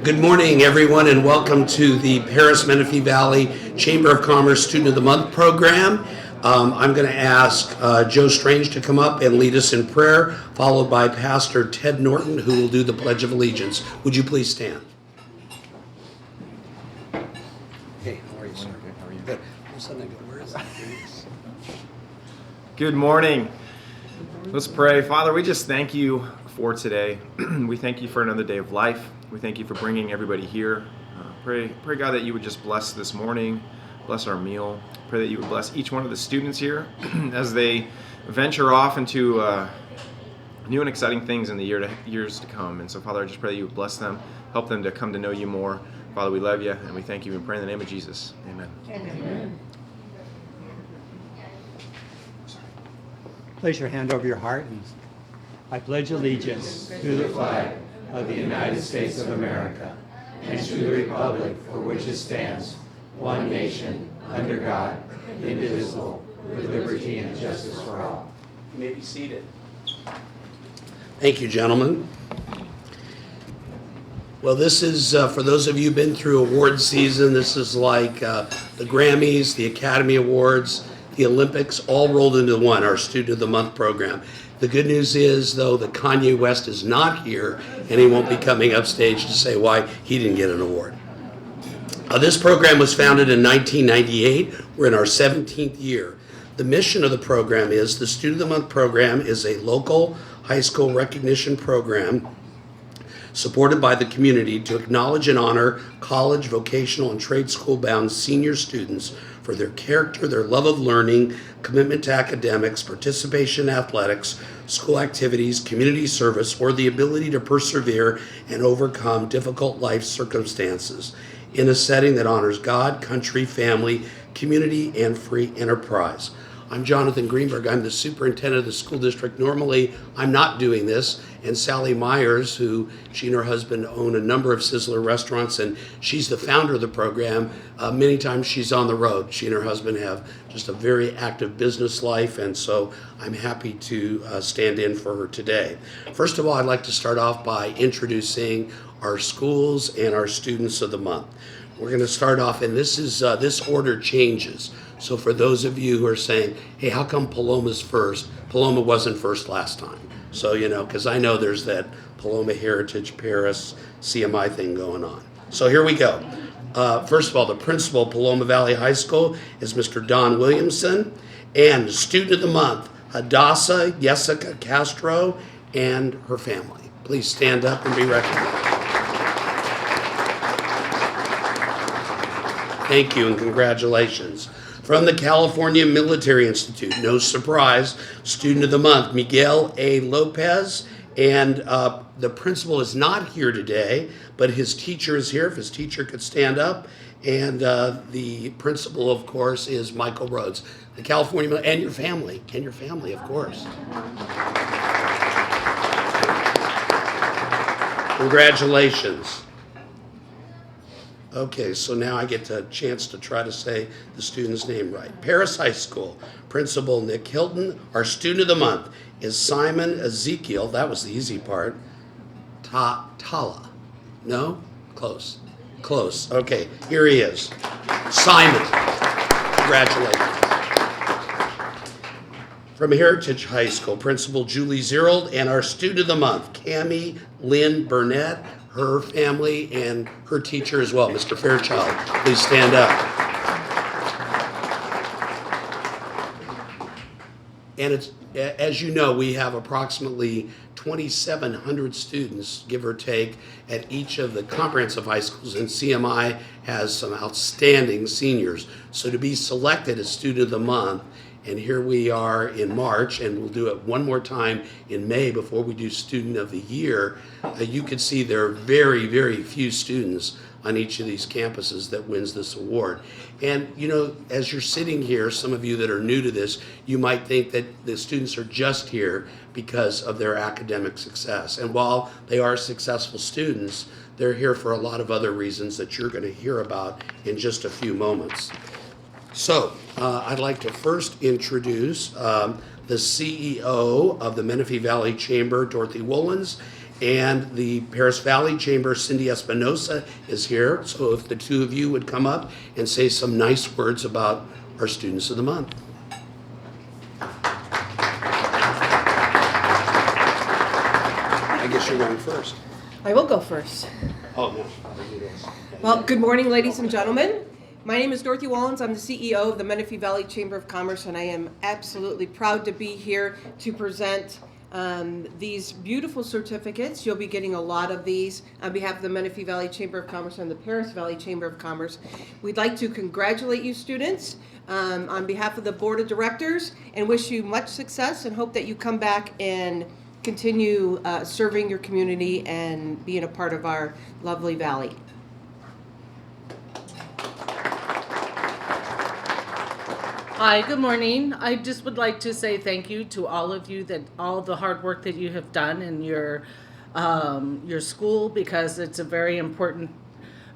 Good morning, everyone, and welcome to the Paris Menifee Valley Chamber of Commerce Student of the Month program. I'm going to ask Joe Strange to come up and lead us in prayer, followed by Pastor Ted Norton, who will do the Pledge of Allegiance. Would you please stand? Hey, how are you, sir? Good. How are you? Good. Where is it? Good morning. Let's pray. Father, we just thank you for today. We thank you for another day of life. We thank you for bringing everybody here. Pray God that you would just bless this morning, bless our meal. Pray that you would bless each one of the students here as they venture off into new and exciting things in the years to come. And so, Father, I just pray that you would bless them, help them to come to know you more. Father, we love you, and we thank you and pray in the name of Jesus. Amen. Amen. Place your hand over your heart and I pledge allegiance to the flag of the United States of America and to the republic for which it stands, one nation, under God, indivisible, with liberty and justice for all. You may be seated. Thank you, gentlemen. Well, this is, for those of you who've been through award season, this is like the Grammys, the Academy Awards, the Olympics, all rolled into one, our Student of the Month program. The good news is, though, that Kanye West is not here, and he won't be coming up stage to say why he didn't get an award. This program was founded in 1998. We're in our 17th year. The mission of the program is, the Student of the Month program is a local high school recognition program supported by the community to acknowledge and honor college, vocational, and trade school-bound senior students for their character, their love of learning, commitment to academics, participation in athletics, school activities, community service, or the ability to persevere and overcome difficult life circumstances in a setting that honors God, country, family, community, and free enterprise. I'm Jonathan Greenberg. I'm the superintendent of the school district. Normally, I'm not doing this. And Sally Myers, who she and her husband own a number of Sizzler restaurants, and she's the founder of the program. Many times she's on the road. She and her husband have just a very active business life, and so I'm happy to stand in for her today. First of all, I'd like to start off by introducing our schools and our students of the month. We're going to start off, and this order changes. So for those of you who are saying, hey, how come Paloma's first? Paloma wasn't first last time. So, because I know there's that Paloma Heritage Paris CMI thing going on. So here we go. First of all, the principal of Paloma Valley High School is Mr. Don Williamson, and Student of the Month, Hadassah Jessica Castro and her family. Please stand up and be recognized. Thank you and congratulations. From the California Military Institute, no surprise, Student of the Month, Miguel A. Lopez, and the principal is not here today, but his teacher is here, if his teacher could stand up, and the principal, of course, is Michael Rhodes. The California, and your family, of course. Congratulations. Okay, so now I get a chance to try to say the student's name right. Paris High School, Principal Nick Hilton. Our Student of the Month is Simon Ezekiel. That was the easy part. Tala. No? Close. Close. Okay, here he is. Simon. Congratulations. From Heritage High School, Principal Julie Zerold, and our Student of the Month, Cammie Lynn Burnett, her family, and her teacher as well, Mr. Fairchild. Please stand up. And it's, as you know, we have approximately 2,700 students, give or take, at each of the comprehensive high schools, and CMI has some outstanding seniors. So to be selected as Student of the Month, and here we are in March, and we'll do it one more time in May before we do Student of the Year. You can see there are very, very few students on each of these campuses that wins this award. And as you're sitting here, some of you that are new to this, you might think that the students are just here because of their academic success. And while they are successful students, they're here for a lot of other reasons that you're going to hear about in just a few moments. So I'd like to first introduce the CEO of the Menifee Valley Chamber, Dorothy Woolens, And the Paris Valley Chamber, Cindy Espinosa, is here. So if the two of you would come up and say some nice words about our Students of the Month. I guess you're going first. I will go first. Oh, no. I'll do this. Well, good morning, ladies and gentlemen. My name is Dorothy Wallens. I'm the CEO of the Menifee Valley Chamber of Commerce, and I am absolutely proud to be here to present these beautiful certificates. You'll be getting a lot of these on behalf of the Menifee Valley Chamber of Commerce and the Paris Valley Chamber of Commerce. We'd like to congratulate you students on behalf of the Board of Directors and wish you much success and hope that you come back and continue serving your community and being a part of our lovely valley. Hi, good morning. I just would like to say thank you to all of you, that all the hard work that you have done in your school, because it's a very important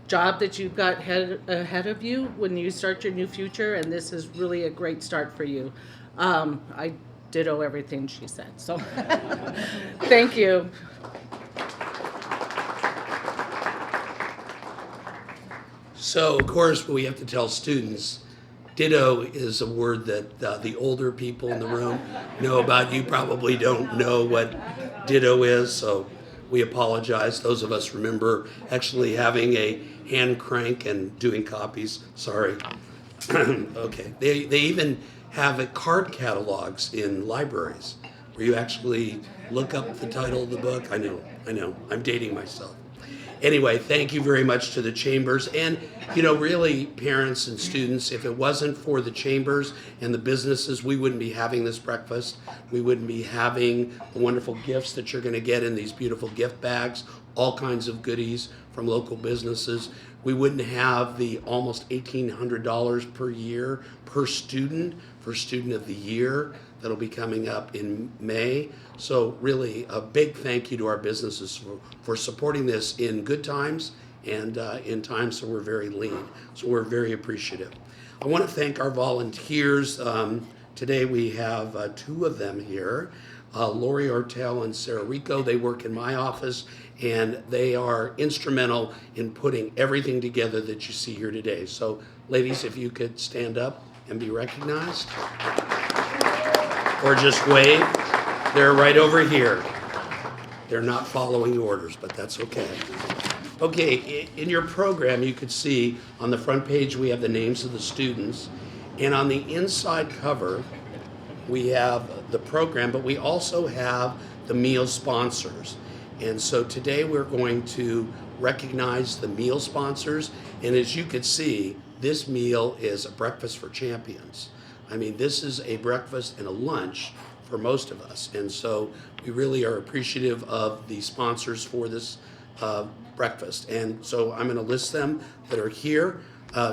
job that you've got ahead of you when you start your new future, and this is really a great start for you. I ditto everything she said, so thank you. So, of course, we have to tell students, ditto is a word that the older people in the room know about. You probably don't know what ditto is, so we apologize. Those of us remember actually having a hand crank and doing copies. Sorry. Okay. They even have card catalogs in libraries where you actually look up the title of the book. I know. I'm dating myself. Anyway, thank you very much to the chambers. And, really, parents and students, if it wasn't for the chambers and the businesses, we wouldn't be having this breakfast. We wouldn't be having the wonderful gifts that you're going to get in these beautiful gift bags, all kinds of goodies from local businesses. We wouldn't have the almost $1,800 per year per student for Student of the Year that'll be coming up in May. So really a big thank you to our businesses for supporting this in good times and in times that we're very lean. So we're very appreciative. I want to thank our volunteers. Today we have two of them here, Lori Ortel and Sarah Rico. They work in my office, and they are instrumental in putting everything together that you see here today. So ladies, if you could stand up and be recognized. Or just wave. They're right over here. They're not following orders, but that's okay. Okay, in your program, you could see on the front page we have the names of the students, and on the inside cover we have the program, but we also have the meal sponsors. And so today we're going to recognize the meal sponsors, and as you can see, this meal is a breakfast for champions. I mean, this is a breakfast and a lunch for most of us. And so we really are appreciative of the sponsors for this breakfast. And so I'm going to list them that are here.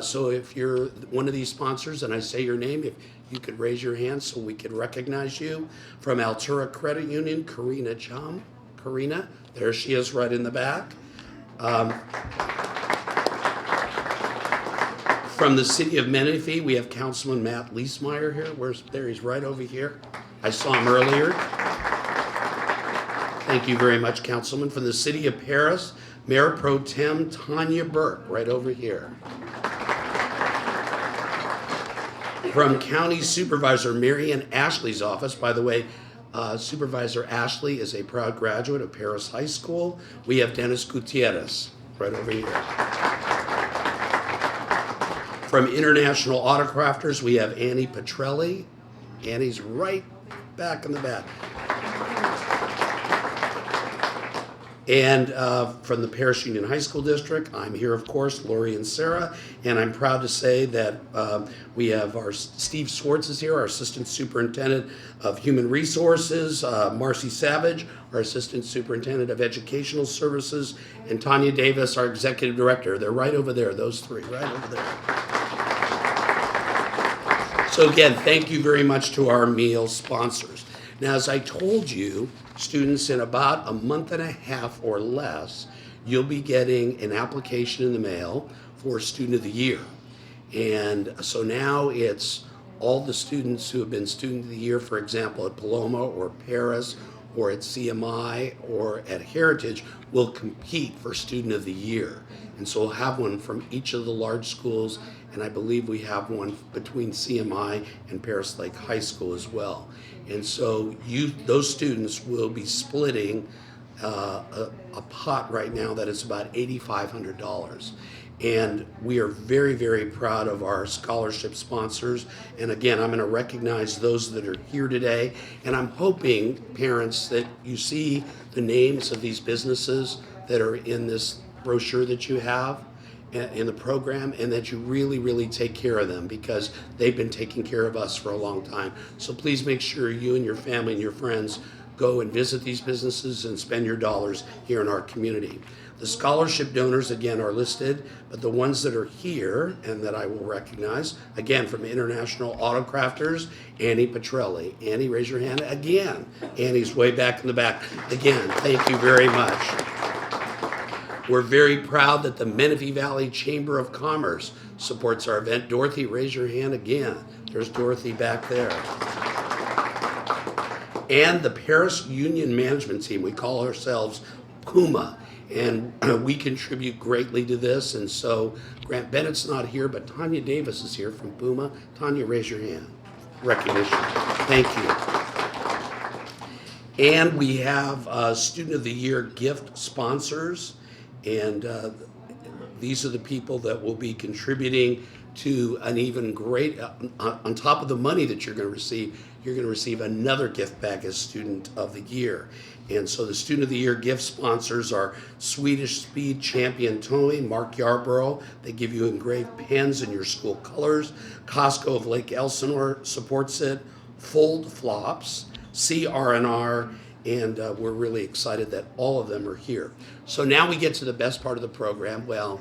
So if you're one of these sponsors and I say your name, if you could raise your hand so we could recognize you. From Altura Credit Union, Karina Chum. Karina, there she is right in the back. From the city of Menifee, we have Councilman Matt Leesmeyer here. There? He's right over here. I saw him earlier. Thank you very much, Councilman. From the city of Paris, Mayor Pro Tem Tanya Burke, right over here. From County Supervisor Marian Ashley's office, by the way, Supervisor Ashley is a proud graduate of Paris High School. We have Dennis Gutierrez, right over here. From International Autocrafters, we have Annie Petrelli. Annie's right back in the back. And from the Paris Union High School District, I'm here, of course, Lori and Sarah, and I'm proud to say that we have our Steve Swartz is here, our Assistant Superintendent of Human Resources, Marcy Savage, our Assistant Superintendent of Educational Services, and Tanya Davis, our Executive Director. They're right over there, those three, right over there. So again, thank you very much to our meal sponsors. Now, as I told you, students, in about a month and a half or less, you'll be getting an application in the mail for Student of the Year. And so now it's all the students who have been Student of the Year, for example, at Paloma or Paris or at CMI or at Heritage will compete for Student of the Year. And so we'll have one from each of the large schools, and I believe we have one between CMI and Paris Lake High School as well. And so those students will be splitting a pot right now that is about $8,500. And we are very, very proud of our scholarship sponsors. And again, I'm going to recognize those that are here today. And I'm hoping, parents, that you see the names of these businesses that are in this brochure that you have in the program, and that you really, really take care of them, because they've been taking care of us for a long time. So please make sure you and your family and your friends go and visit these businesses and spend your dollars here in our community. The scholarship donors, again, are listed, but the ones that are here and that I will recognize, again, from International Auto Crafters, Annie Petrelli. Annie, raise your hand again. Annie's way back in the back. Again, thank you very much. We're very proud that the Menifee Valley Chamber of Commerce supports our event. Dorothy, raise your hand again. There's Dorothy back there. And the Paris Union Management Team, we call ourselves PUMA, and we contribute greatly to this. And so Grant Bennett's not here, but Tanya Davis is here from PUMA. Tanya, raise your hand. Recognition. Thank you. And we have Student of the Year gift sponsors. And these are the people that will be contributing to an even great, on top of the money that you're going to receive another gift bag as Student of the Year. And so the Student of the Year gift sponsors are Swedish Speed Champion Towing, Mark Yarborough. They give you engraved pens in your school colors. Costco of Lake Elsinore supports it. Fold Flops, CR&R, and we're really excited that all of them are here. So now we get to the best part of the program. Well,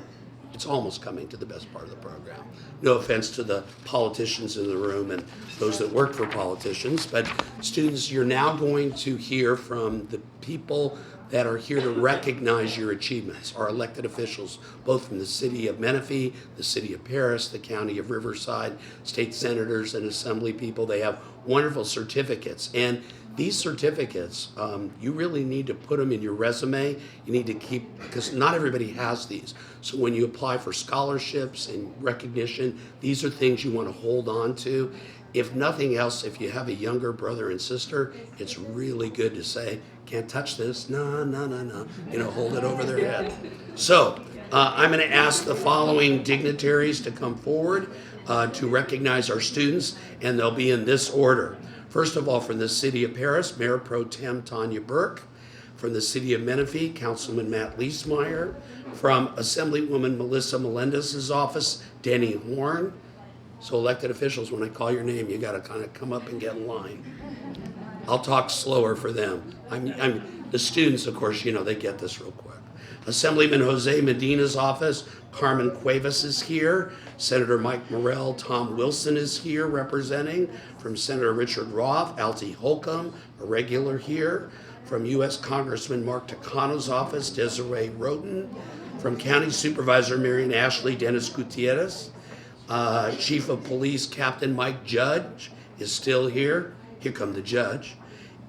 it's almost coming to the best part of the program. No offense to the politicians in the room and those that work for politicians, but students, you're now going to hear from the people that are here to recognize your achievements, our elected officials, both from the city of Menifee, the city of Paris, the county of Riverside, state senators and assembly people. They have wonderful certificates. And these certificates, you really need to put them in your resume. You need to keep, because not everybody has these. So when you apply for scholarships and recognition, these are things you want to hold on to. If nothing else, if you have a younger brother and sister, it's really good to say, can't touch this, no, hold it over their head. So I'm going to ask the following dignitaries to come forward to recognize our students, and they'll be in this order. First of all, from the city of Paris, Mayor Pro Tem Tanya Burke. From the city of Menifee, Councilman Matt Leesmeyer. From Assemblywoman Melissa Melendez's office, Denny Horn. So elected officials, when I call your name, you got to kind of come up and get in line. I'll talk slower for them. The students, of course, they get this real quick. Assemblyman Jose Medina's office, Carmen Cuevas is here. Senator Mike Morrell, Tom Wilson is here representing. From Senator Richard Roth, Altie Holcomb, a regular here. From U.S. Congressman Mark Takano's office, Desiree Roden. From County Supervisor Marion Ashley, Dennis Gutierrez. Chief of Police Captain Mike Judge is still here. Here come the judge.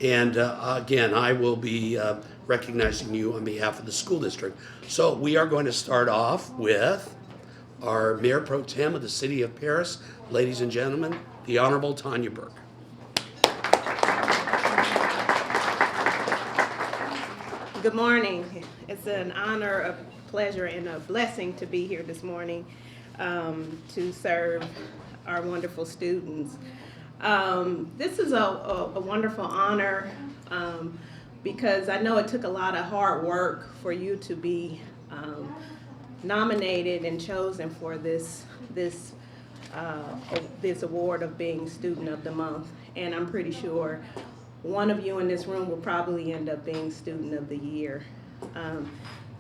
And again, I will be recognizing you on behalf of the school district. So we are going to start off with our Mayor Pro Tem of the City of Paris, ladies and gentlemen, the Honorable Tanya Burke. Good morning. It's an honor, a pleasure, and a blessing to be here this morning to serve our wonderful students. This is a wonderful honor because I know it took a lot of hard work for you to be nominated and chosen for this award of being Student of the Month, and I'm pretty sure one of you in this room will probably end up being Student of the Year.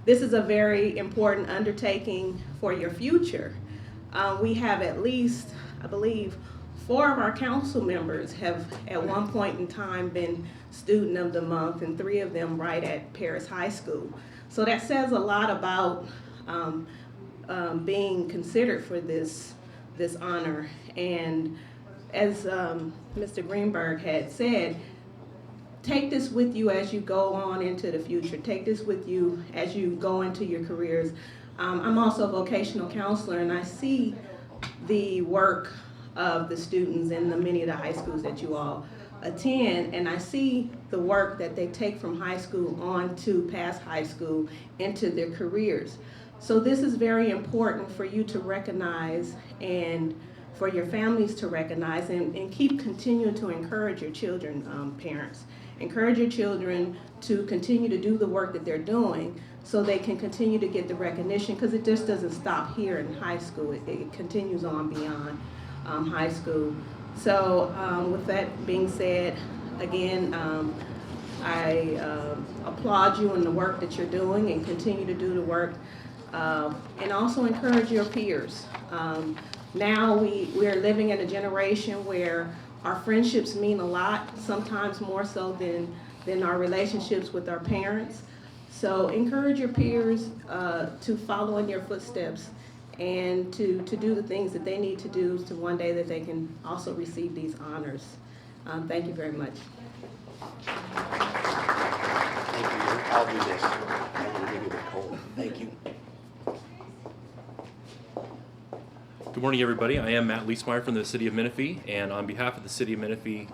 This is a very important undertaking for your future. We have at least, I believe, 4 of our council members have at one point in time been Student of the Month, and 3 of them right at Paris High School. So that says a lot about being considered for this honor. And as Mr. Greenberg had said, take this with you as you go on into the future. Take this with you as you go into your careers. I'm also a vocational counselor, and I see the work of the students in many of the high schools that you all attend, and I see the work that they take from high school on to past high school into their careers. So this is very important for you to recognize and for your families to recognize, and keep continuing to encourage your children, parents. Encourage your children to continue to do the work that they're doing so they can continue to get the recognition, because it just doesn't stop here in high school. It continues on beyond high school. So with that being said, again, I applaud you in the work that you're doing, and continue to do the work, and also encourage your peers. Now we're living in a generation where our friendships mean a lot, sometimes more so than our relationships with our parents. So encourage your peers to follow in your footsteps, and to do the things that they need to do to one day that they can also receive these honors. Thank you very much. Thank you. I'll do this. I'm going to give you the cold. Thank you. Good morning, everybody. I am Matt Leesmeyer from the City of Menifee, and on behalf of the City of Menifee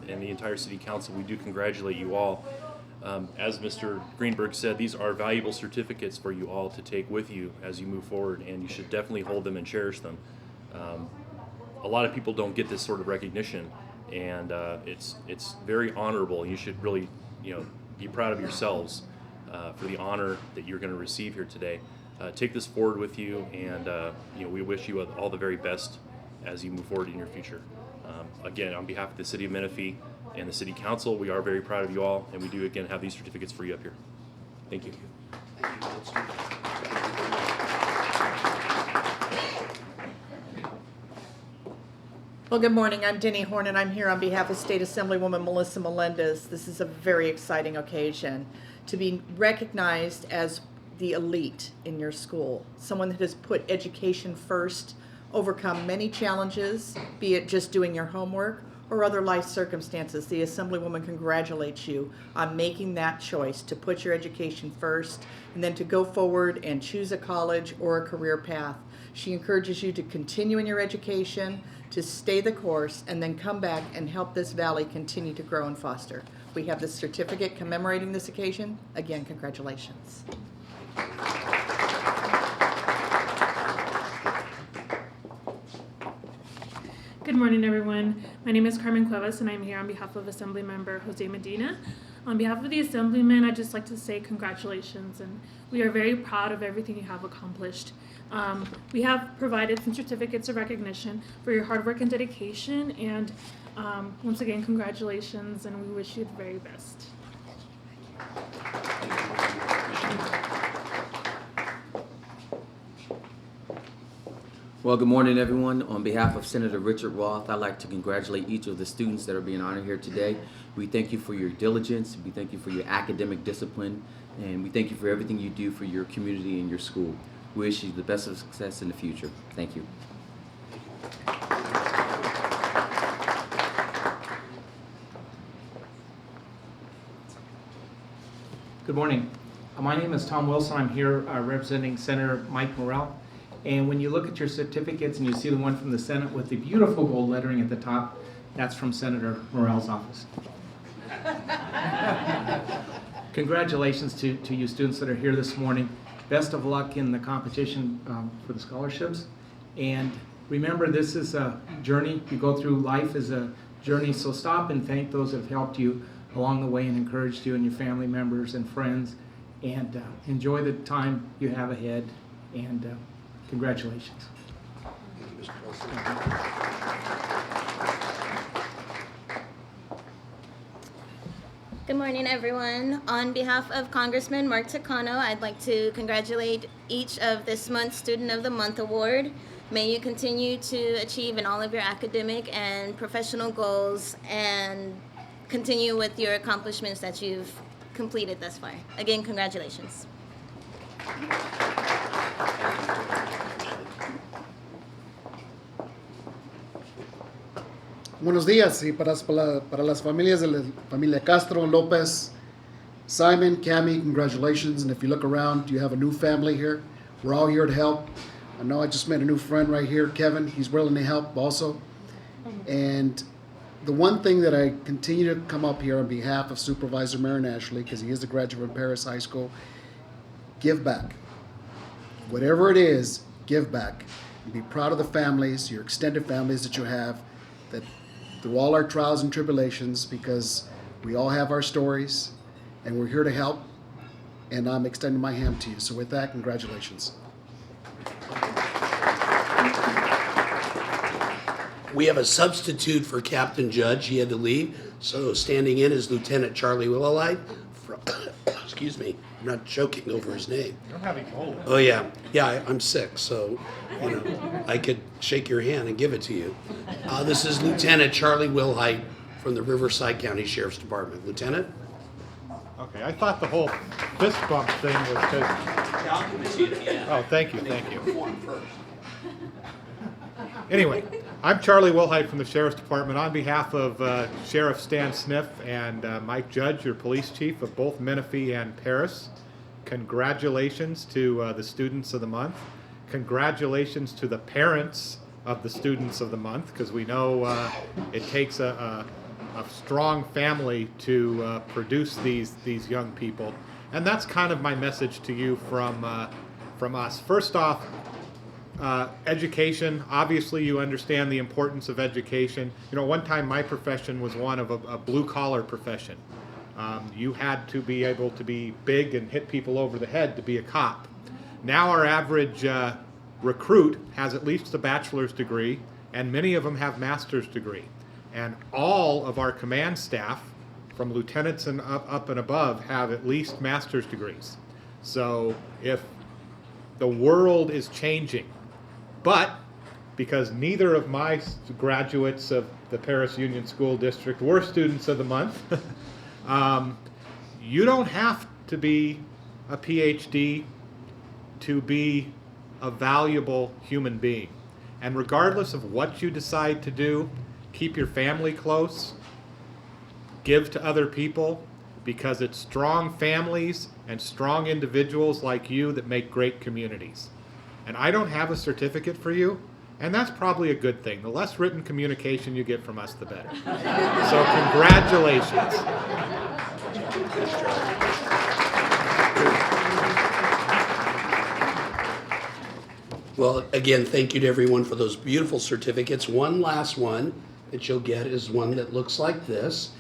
and the entire City Council, we do congratulate you all. As Mr. Greenberg said, these are valuable certificates for you all to take with you as you move forward, and you should definitely hold them and cherish them. A lot of people don't get this sort of recognition, and it's very honorable. You should really, be proud of yourselves for the honor that you're going to receive here today. Take this forward with you, and we wish you all the very best as you move forward in your future. Again, on behalf of the City of Menifee and the City Council, we are very proud of you all, and we do again have these certificates for you up here. Thank you. Thank you, Counselor. Well, good morning. I'm Denny Horn, and I'm here on behalf of State Assemblywoman Melissa Melendez. This is a very exciting occasion to be recognized as the elite in your school, someone that has put education first, overcome many challenges, be it just doing your homework or other life circumstances. The Assemblywoman congratulates you on making that choice to put your education first and then to go forward and choose a college or a career path. She encourages you to continue in your education, to stay the course, and then come back and help this valley continue to grow and foster. We have this certificate commemorating this occasion. Again, congratulations. Good morning, everyone. My name is Carmen Cuevas, and I'm here on behalf of Assemblymember Jose Medina. On behalf of the Assemblyman, I'd just like to say congratulations, and we are very proud of everything you have accomplished. We have provided some certificates of recognition for your hard work and dedication, and once again, congratulations, and we wish you the very best. Well, good morning, everyone. On behalf of Senator Richard Roth, I'd like to congratulate each of the students that are being honored here today. We thank you for your diligence, we thank you for your academic discipline, and we thank you for everything you do for your community and your school. We wish you the best of success in the future. Thank you. Good morning. My name is Tom Wilson. I'm here representing Senator Mike Morrell. And when you look at your certificates and you see the one from the Senate with the beautiful gold lettering at the top, that's from Senator Morrell's office. Congratulations to you students that are here this morning. Best of luck in the competition for the scholarships. And remember, this is a journey. You go through life as a journey, so stop and thank those that have helped you along the way and encouraged you and your family members and friends. And enjoy the time you have ahead. And congratulations. Thank you, Mr. President. Good morning, everyone. On behalf of Congressman Mark Takano, I'd like to congratulate each of this month's Student of the Month award. May you continue to achieve in all of your academic and professional goals and continue with your accomplishments that you've completed thus far. Again, congratulations. Buenos días y para las familias de la familia Castro, Lopez, Simon, Cami, congratulations. And if you look around, you have a new family here. We're all here to help. I know I just met a new friend right here, Kevin. He's willing to help also. And the one thing that I continue to come up here on behalf of Supervisor Marin Ashley, because he is a graduate of Paris High School, give back. Whatever it is, give back. And be proud of the families, your extended families that you have, that through all our trials and tribulations, because we all have our stories, and we're here to help, and I'm extending my hand to you. So with that, congratulations. We have a substitute for Captain Judge. He had to leave. So standing in is Lieutenant Charlie Willowlight. Excuse me, I'm not choking over his name. I'm having cold. Oh, yeah. Yeah, I'm sick, so, I could shake your hand and give it to you. This is Lieutenant Charlie Wilhite from the Riverside County Sheriff's Department. Lieutenant? Okay, I thought the whole fist bump thing was just... Yeah, I'll give it to you at the end. Oh, thank you. Anyway, I'm Charlie Wilhite from the Sheriff's Department. On behalf of Sheriff Stan Sniff and Mike Judge, your police chief of both Menifee and Paris, congratulations to the students of the month. Congratulations to the parents of the students of the month, because we know it takes a strong family to produce these young people. And that's kind of my message to you from us. First off, education. Obviously, you understand the importance of education. One time my profession was one of a blue-collar profession. You had to be able to be big and hit people over the head to be a cop. Now our average recruit has at least a bachelor's degree, and many of them have master's degree. And all of our command staff, from lieutenants and up and above, have at least master's degrees. So if the world is changing, but because neither of my graduates of the Paris Union School District were students of the month, you don't have to be a PhD to be a valuable human being. And regardless of what you decide to do, keep your family close, give to other people, because it's strong families and strong individuals like you that make great communities. And I don't have a certificate for you, and that's probably a good thing. The less written communication you get from us, the better. So congratulations. Well, again, thank you to everyone for those beautiful certificates. One last one that you'll get is one that looks like this,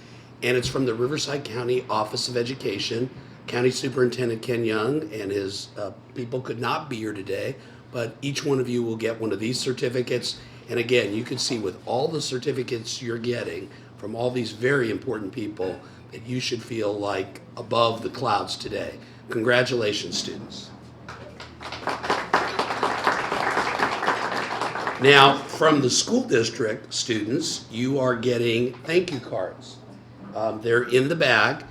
and it's from the Riverside County Office of Education. County Superintendent Ken Young and his people could not be here today, but each one of you will get one of these certificates. And again, you can see with all the certificates you're getting from all these very important people that you should feel like above the clouds today. Congratulations, students. Now, from the school district students, you are getting thank you cards. They're in the bag.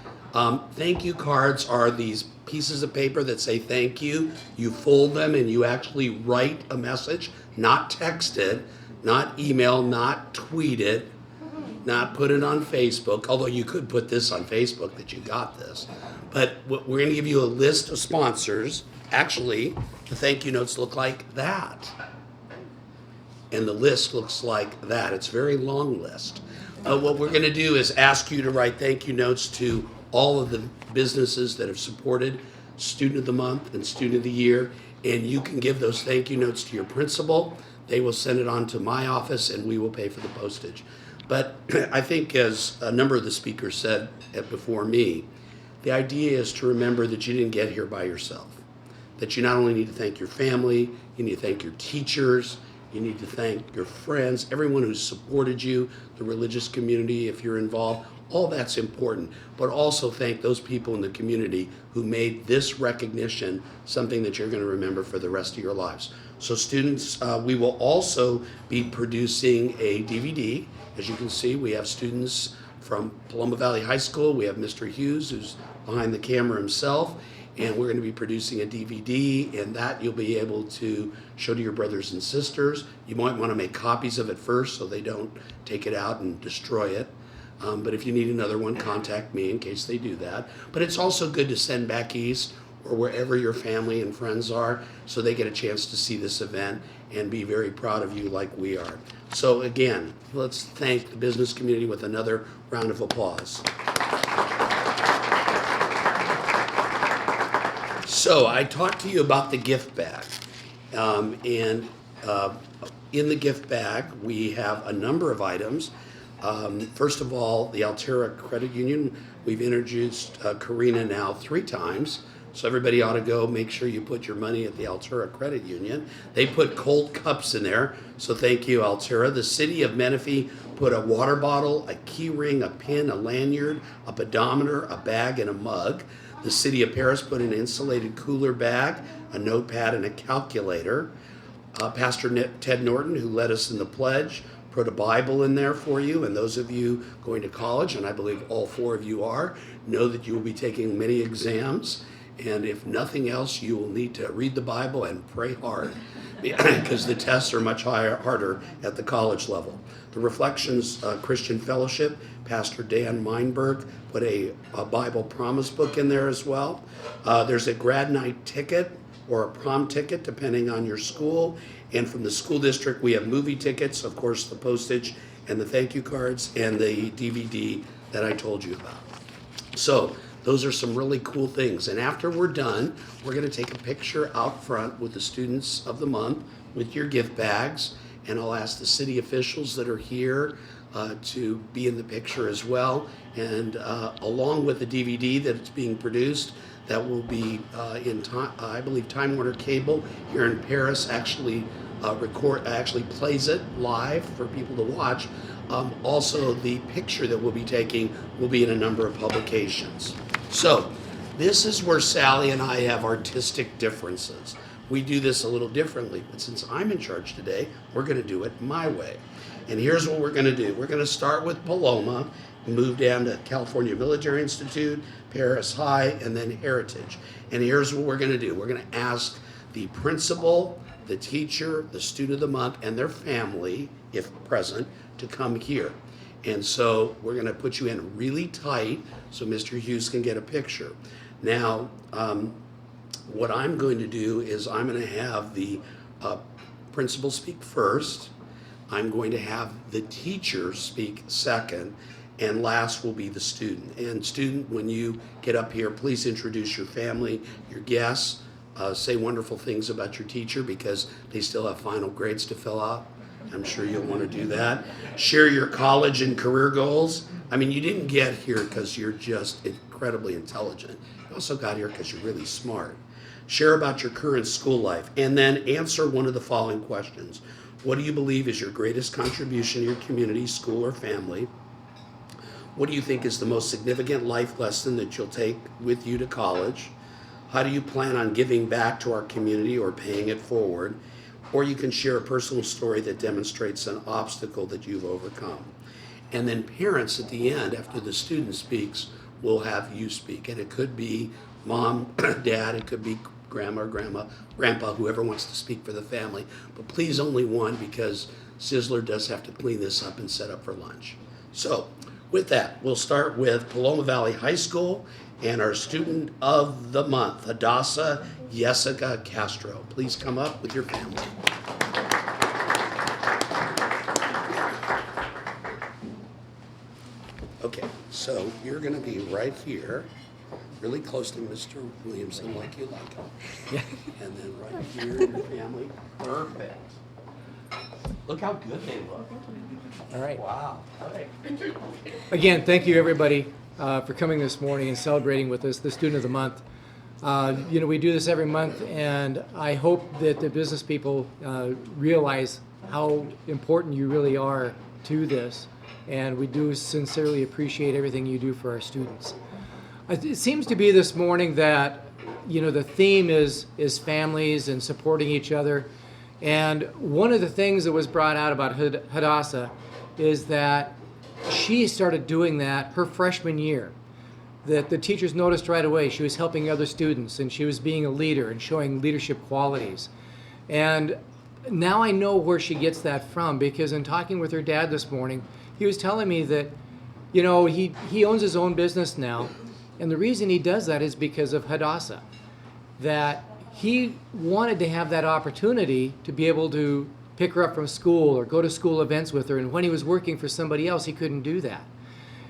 Thank you cards are these pieces of paper that say thank you. You fold them and you actually write a message, not text it, not email, not tweet it, not put it on Facebook, although you could put this on Facebook that you got this. But we're going to give you a list of sponsors. Actually, the thank you notes look like that. And the list looks like that. It's a very long list. What we're going to do is ask you to write thank you notes to all of the businesses that have supported Student of the Month and Student of the Year, and you can give those thank you notes to your principal. They will send it on to my office, and we will pay for the postage. But I think, as a number of the speakers said before me, the idea is to remember that you didn't get here by yourself, that you not only need to thank your family, you need to thank your teachers, you need to thank your friends, everyone who's supported you, the religious community, if you're involved. All that's important, but also thank those people in the community who made this recognition something that you're going to remember for the rest of your lives. So students, we will also be producing a DVD. As you can see, we have students from Paloma Valley High School. We have Mr. Hughes, who's behind the camera himself. And we're going to be producing a DVD, and that you'll be able to show to your brothers and sisters. You might want to make copies of it first so they don't take it out and destroy it. But if you need another one, contact me in case they do that. But it's also good to send back east or wherever your family and friends are so they get a chance to see this event and be very proud of you like we are. So again, let's thank the business community with another round of applause. So I talked to you about the gift bag. In the gift bag, we have a number of items. First of all, the Altera Credit Union, we've introduced Karina now 3 times. So everybody ought to go make sure you put your money at the Altera Credit Union. They put cold cups in there, so thank you, Altera. The city of Menifee put a water bottle, a key ring, a pin, a lanyard, a pedometer, a bag, and a mug. The city of Paris put an insulated cooler bag, a notepad, and a calculator. Pastor Ted Norton, who led us in the pledge, put a Bible in there for you. And those of you going to college, and I believe all 4 of you are, know that you will be taking many exams. And if nothing else, you will need to read the Bible and pray hard because the tests are much harder at the college level. The Reflections Christian Fellowship, Pastor Dan Meinberg put a Bible promise book in there as well. There's a grad night ticket or a prom ticket, depending on your school. And from the school district, we have movie tickets, of course, the postage and the thank you cards and the DVD that I told you about. So those are some really cool things. And after we're done, we're going to take a picture out front with the students of the month with your gift bags. And I'll ask the city officials that are here to be in the picture as well. And along with the DVD that's being produced, that will be I believe Time Warner Cable here in Paris actually plays it live for people to watch. Also, the picture that we'll be taking will be in a number of publications. So this is where Sally and I have artistic differences. We do this a little differently, but since I'm in charge today, we're going to do it my way. And here's what we're going to do. We're going to start with Paloma, move down to California Military Institute, Paris High, and then Heritage. And here's what we're going to do. We're going to ask the principal, the teacher, the student of the month, and their family, if present, to come here. And so we're going to put you in really tight so Mr. Hughes can get a picture. Now, what I'm going to do is I'm going to have the principal speak first. I'm going to have the teacher speak second. And last will be the student. And student, when you get up here, please introduce your family, your guests. Say wonderful things about your teacher because they still have final grades to fill out. I'm sure you'll want to do that. Share your college and career goals. I mean, you didn't get here because you're just incredibly intelligent. You also got here because you're really smart. Share about your current school life, and then answer one of the following questions. What do you believe is your greatest contribution to your community, school, or family? What do you think is the most significant life lesson that you'll take with you to college? How do you plan on giving back to our community or paying it forward? Or you can share a personal story that demonstrates an obstacle that you've overcome. And then parents at the end, after the student speaks, will have you speak. And it could be mom, dad, it could be grandma, grandpa, whoever wants to speak for the family. But please only one, because Sizzler does have to clean this up and set up for lunch. So with that, we'll start with Paloma Valley High School and our student of the month, Hadassah Jessica Castro. Please come up with your family. Okay, so you're going to be right here, really close to Mr. Williamson, like you like him. Yeah. And then right here, your family. Perfect. Look how good they look. All right. Wow. All right. Again, thank you everybody for coming this morning and celebrating with us the Student of the Month. We do this every month, and I hope that the business people realize how important you really are to this, and we do sincerely appreciate everything you do for our students. It seems to be this morning that the theme is families and supporting each other. And one of the things that was brought out about Hadassah is that she started doing that her freshman year. that the teachers noticed right away. She was helping other students, and she was being a leader and showing leadership qualities. And now I know where she gets that from, because in talking with her dad this morning, he was telling me that, you know, he owns his own business now, and the reason he does that is because of Hadassah. That he wanted to have that opportunity to be able to pick her up from school or go to school events with her, and when he was working for somebody else, he couldn't do that.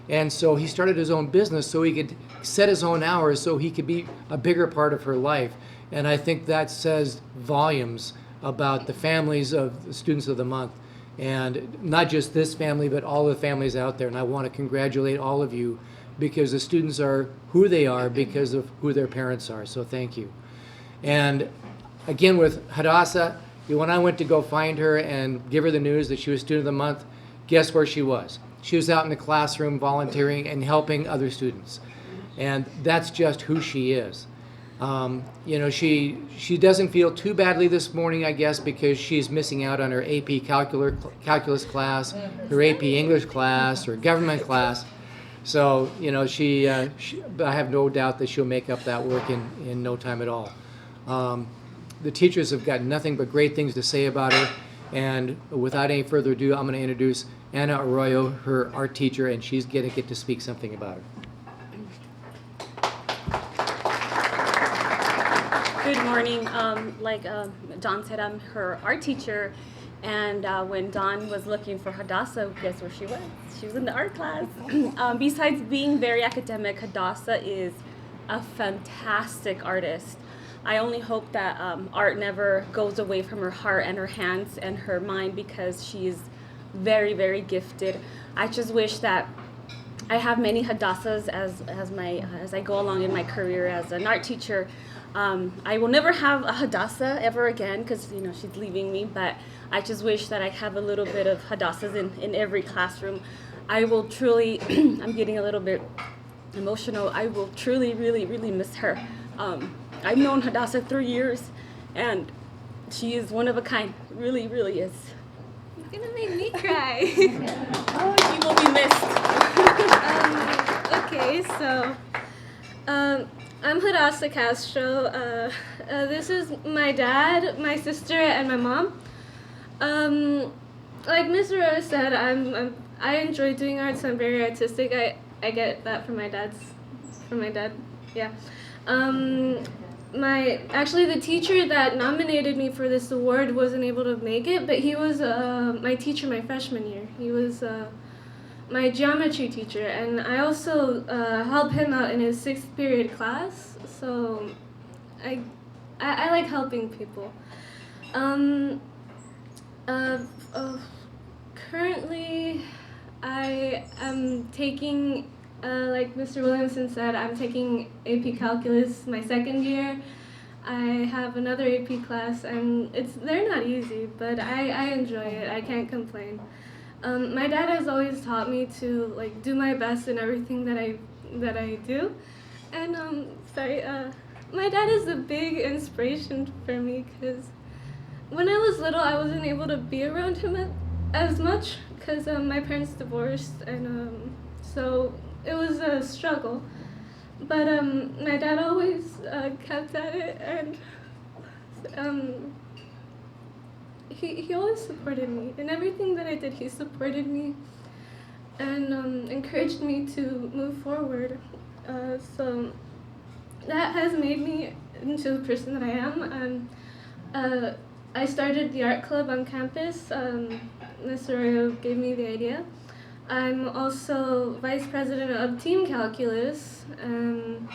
And so he started his own business so he could set his own hours so he could be a bigger part of her life. And I think that says volumes about the families of the Students of the Month. And not just this family, but all the families out there. And I want to congratulate all of you, because the students are who they are because of who their parents are. So thank you. And again, with Hadassah, when I went to go find her and give her the news that she was Student of the Month, guess where she was? She was out in the classroom volunteering and helping other students. And that's just who she is. You know, she doesn't feel too badly this morning, I guess, because she's missing out on her AP calculus class, her AP English class, her government class. So, you know, I have no doubt that she'll make up that work in no time at all. The teachers have got nothing but great things to say about her. And without any further ado, I'm going to introduce Anna Arroyo, her art teacher, and she's going to get to speak something about her. Good morning. Like Don said, I'm her art teacher. And when Don was looking for Hadassah, guess where she was? She was in the art class. Besides being very academic, Hadassah is a fantastic artist. I only hope that art never goes away from her heart and her hands and her mind, because she is very, very gifted. I just wish that I have many Hadassahs as I go along in my career as an art teacher. I will never have a Hadassah ever again, because you know she's leaving me, but I just wish that I have a little bit of Hadassahs in every classroom. I will truly, I'm getting a little bit emotional, I will truly, really, really miss her. I've known Hadassah 3 years, and she is one of a kind, really, really is. You're gonna make me cry. Oh, she will be missed. Okay, so, I'm Hadassah Castro. This is my dad, my sister, and my mom. Like Ms. Arroyo said, I enjoy doing art, so I'm very artistic. I get that from my dad, yeah. Actually the teacher that nominated me for this award wasn't able to make it, but he was my teacher my freshman year. He was my geometry teacher, and I also helped him out in his 6th period class, so I like helping people. Currently I am taking, like Mr. Williamson said, I'm taking AP Calculus my 2nd year. I have another AP class, and they're not easy, but I enjoy it. I can't complain. My dad has always taught me to like do my best in everything that I do, and my dad is a big inspiration for me, because when I was little I wasn't able to be around him as much because my parents divorced, and so it was a struggle. But my dad always kept at it, and he always supported me. In everything that I did, he supported me and encouraged me to move forward. So that has made me into the person that I am. I started the art club on campus. Ms. Arroyo gave me the idea. I'm also vice president of Team Calculus. I'm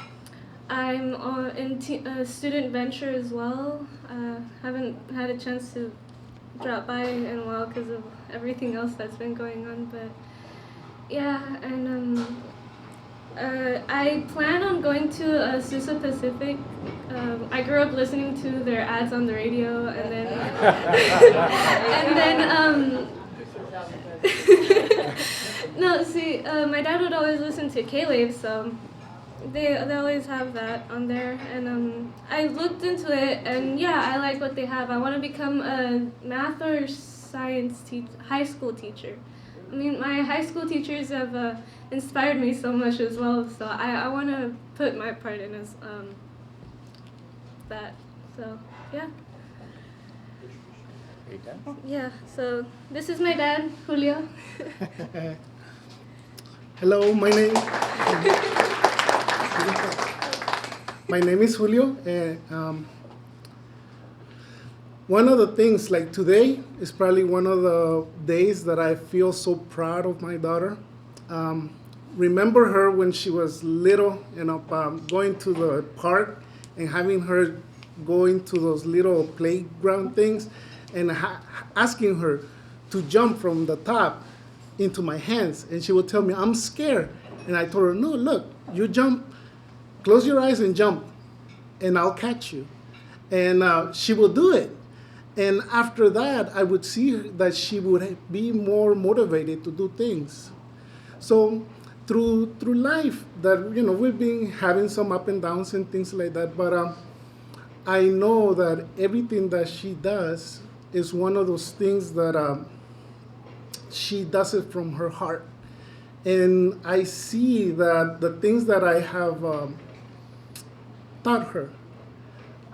in student venture as well. Haven't had a chance to drop by in a while because of everything else that's been going on, but yeah, and I plan on going to Sousa Pacific. I grew up listening to their ads on the radio, and then no, see, my dad would always listen to K-Wave, so they always have that on there, and I looked into it, and yeah, I like what they have. I want to become a math or science high school teacher. I mean, my high school teachers have inspired me so much as well. So I want to put my part in as that. So yeah. Yeah. So this is my dad, Julio. Hello, my name is Julio, and one of the things, like today is probably one of the days that I feel so proud of my daughter. Remember her when she was little, going to the park and having her go into those little playground things and asking her to jump from the top into my hands, and she would tell me, I'm scared. And I told her, no, look, you jump, close your eyes and jump, and I'll catch you. And she would do it. And after that, I would see that she would be more motivated to do things. So through life, that we've been having some up and downs and things like that, but I know that everything that she does is one of those things that she does it from her heart. And I see that the things that I have taught her,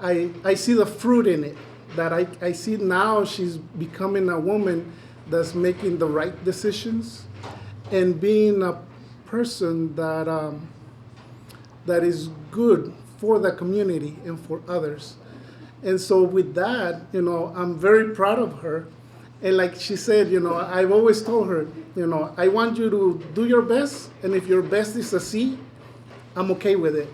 I see the fruit in it. That I see now she's becoming a woman that's making the right decisions and being a person that that is good for the community and for others. And so with that, I'm very proud of her. And like she said, I've always told her, I want you to do your best, and if your best is a C, I'm okay with it.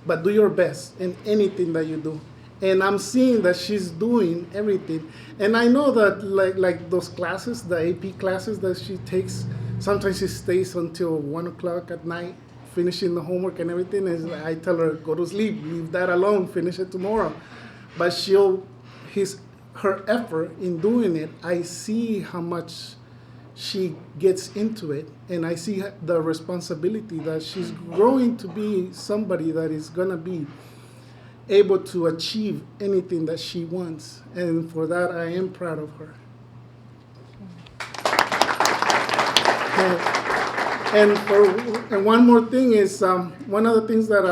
But do your best in anything that you do. And I'm seeing that she's doing everything. And I know that like those classes, the AP classes that she takes, sometimes she stays until 1 o'clock at night, finishing the homework and everything. And I tell her, go to sleep, leave that alone, finish it tomorrow. But her effort in doing it, I see how much she gets into it, and I see the responsibility that she's growing to be somebody that is gonna be able to achieve anything that she wants, and for that I am proud of her. And one more thing is one of the things that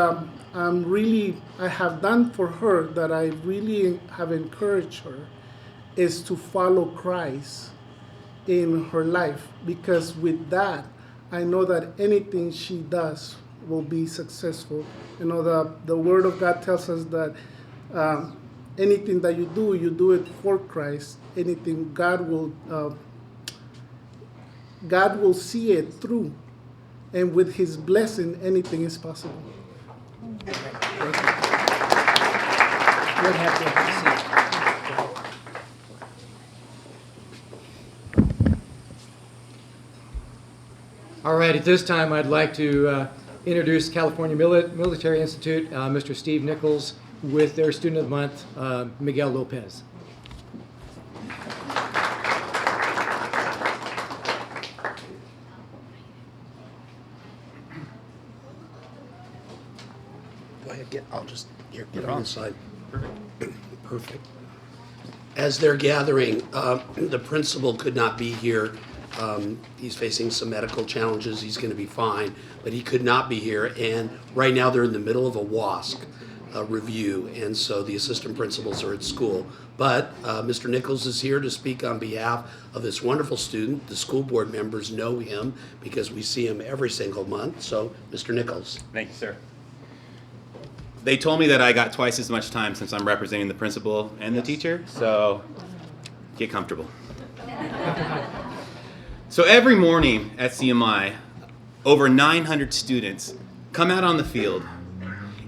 I have done for her, that I really have encouraged her, is to follow Christ in her life, because with that, I know that anything she does will be successful. The Word of God tells us that anything that you do it for Christ. Anything, God will see it through, and with His blessing, anything is possible. Thank you. You'll have to have a seat. All right, at this time, I'd like to introduce California Military Institute, Mr. Steve Nichols, with their Student of the Month, Miguel Lopez. Go ahead, I'll just get on the side. Perfect. As they're gathering, the principal could not be here. He's facing some medical challenges. He's going to be fine, but he could not be here. And right now they're in the middle of a WASC review, and so the assistant principals are at school. But Mr. Nichols is here to speak on behalf of this wonderful student. The school board members know him because we see him every single month. So, Mr. Nichols. Thank you, sir. They told me that I got twice as much time since I'm representing the principal and the teacher, so get comfortable. So every morning at CMI, over 900 students come out on the field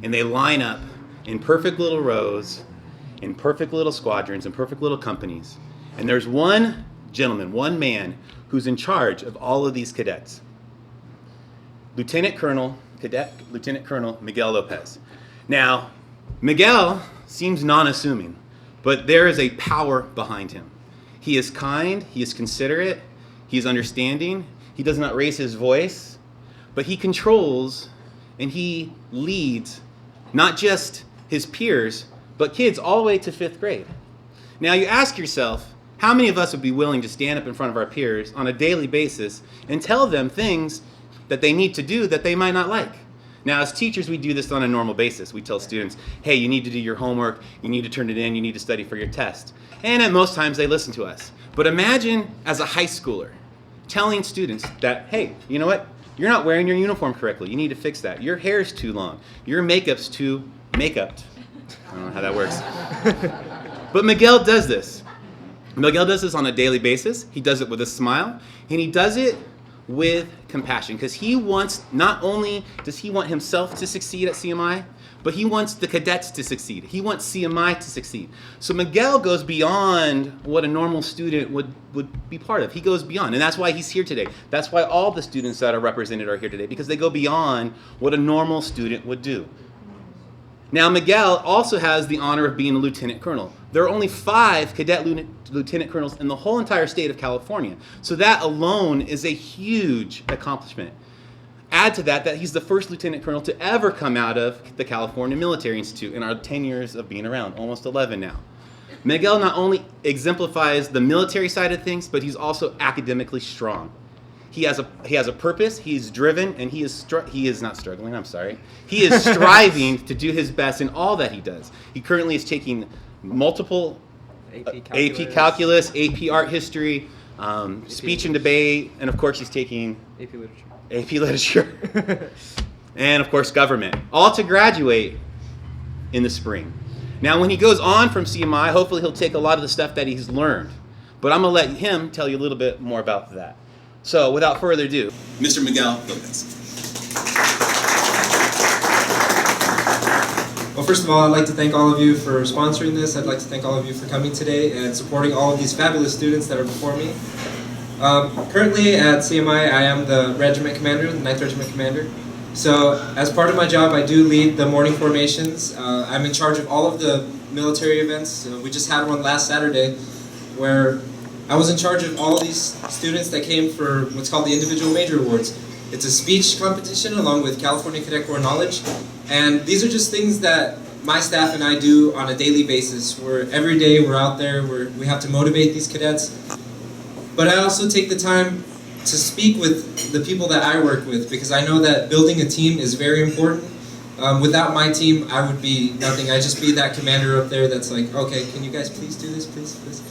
and they line up in perfect little rows, in perfect little squadrons, in perfect little companies. And there's one gentleman, one man, who's in charge of all of these cadets. Lieutenant Colonel Miguel Lopez. Now, Miguel seems non-assuming, but there is a power behind him. He is kind, he is considerate, he is understanding, he does not raise his voice, but he controls and he leads not just his peers, but kids all the way to 5th grade. Now you ask yourself, How many of us would be willing to stand up in front of our peers on a daily basis and tell them things that they need to do that they might not like? Now, as teachers, we do this on a normal basis. We tell students, hey, you need to do your homework, you need to turn it in, you need to study for your test. And at most times, they listen to us. But imagine as a high schooler telling students that, hey, you know what? You're not wearing your uniform correctly. You need to fix that. Your hair's too long. Your makeup's too make-upped. I don't know how that works. But Miguel does this. Miguel does this on a daily basis. He does it with a smile, and he does it with compassion, because he wants, not only does he want himself to succeed at CMI, but he wants the cadets to succeed. He wants CMI to succeed. So Miguel goes beyond what a normal student would be part of. He goes beyond, and that's why he's here today. That's why all the students that are represented are here today, because they go beyond what a normal student would do. Now, Miguel also has the honor of being a lieutenant colonel. There are only 5 cadet lieutenant colonels in the whole entire state of California. So that alone is a huge accomplishment. Add to that he's the first lieutenant colonel to ever come out of the California Military Institute in our 10 years of being around, almost 11 now. Miguel not only exemplifies the military side of things, but he's also academically strong. He has a purpose, he's driven, and he is not struggling, I'm sorry. He is striving to do his best in all that he does. He currently is taking multiple AP Calculus, AP Art History, Speech and Debate, and of course he's taking AP Literature. And of course Government, all to graduate in the spring. Now when he goes on from CMI, hopefully he'll take a lot of the stuff that he's learned. But I'm going to let him tell you a little bit more about that. So, without further ado, Mr. Miguel Lopez. Well, first of all, I'd like to thank all of you for sponsoring this. I'd like to thank all of you for coming today and supporting all of these fabulous students that are before me. Currently at CMI, I am the regiment commander, the 9th Regiment commander. So, as part of my job, I do lead the morning formations. I'm in charge of all of the military events. We just had one last Saturday where I was in charge of all of these students that came for what's called the Individual Major Awards. It's a speech competition along with California Cadet Corps Knowledge. And these are just things that my staff and I do on a daily basis, where every day we're out there, we have to motivate these cadets. But I also take the time to speak with the people that I work with, because I know that building a team is very important. Without my team, I would be nothing. I'd just be that commander up there that's like, okay, can you guys please do this, please?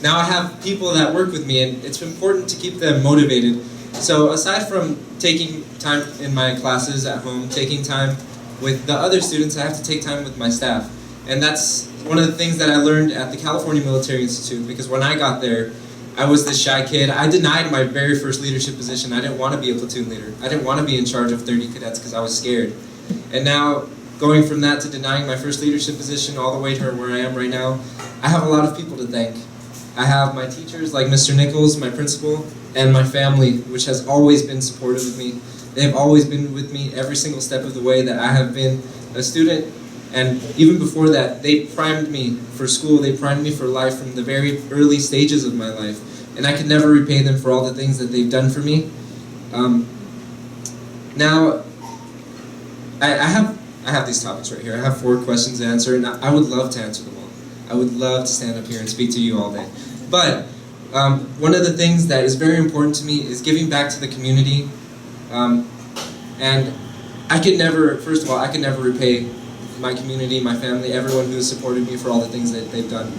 Now I have people that work with me, and it's important to keep them motivated. So aside from taking time in my classes at home, taking time with the other students, I have to take time with my staff. And that's one of the things that I learned at the California Military Institute, because when I got there, I was this shy kid. I denied my very first leadership position. I didn't want to be a platoon leader. I didn't want to be in charge of 30 cadets because I was scared. And now, going from that to denying my first leadership position all the way to where I am right now, I have a lot of people to thank. I have my teachers like Mr. Nichols, my principal, and my family, which has always been supportive of me. They have always been with me every single step of the way that I have been a student. And even before that, they primed me for school. They primed me for life from the very early stages of my life. And I can never repay them for all the things that they've done for me. Now, I have these topics right here. I have 4 questions to answer, and I would love to answer them all. I would love to stand up here and speak to you all day. But one of the things that is very important to me is giving back to the community. And I could never, first of all, I could never repay my community, my family, everyone who has supported me for all the things that they've done.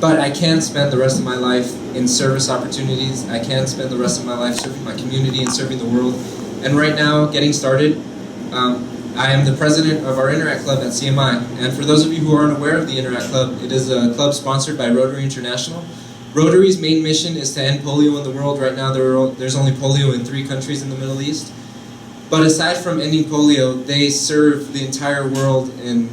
But I can spend the rest of my life in service opportunities. I can spend the rest of my life serving my community and serving the world. And right now, getting started, I am the president of our Interact Club at CMI. And for those of you who aren't aware of the Interact Club, it is a club sponsored by Rotary International. Rotary's main mission is to end polio in the world. Right now, there's only polio in 3 countries in the Middle East. But aside from ending polio, they serve the entire world in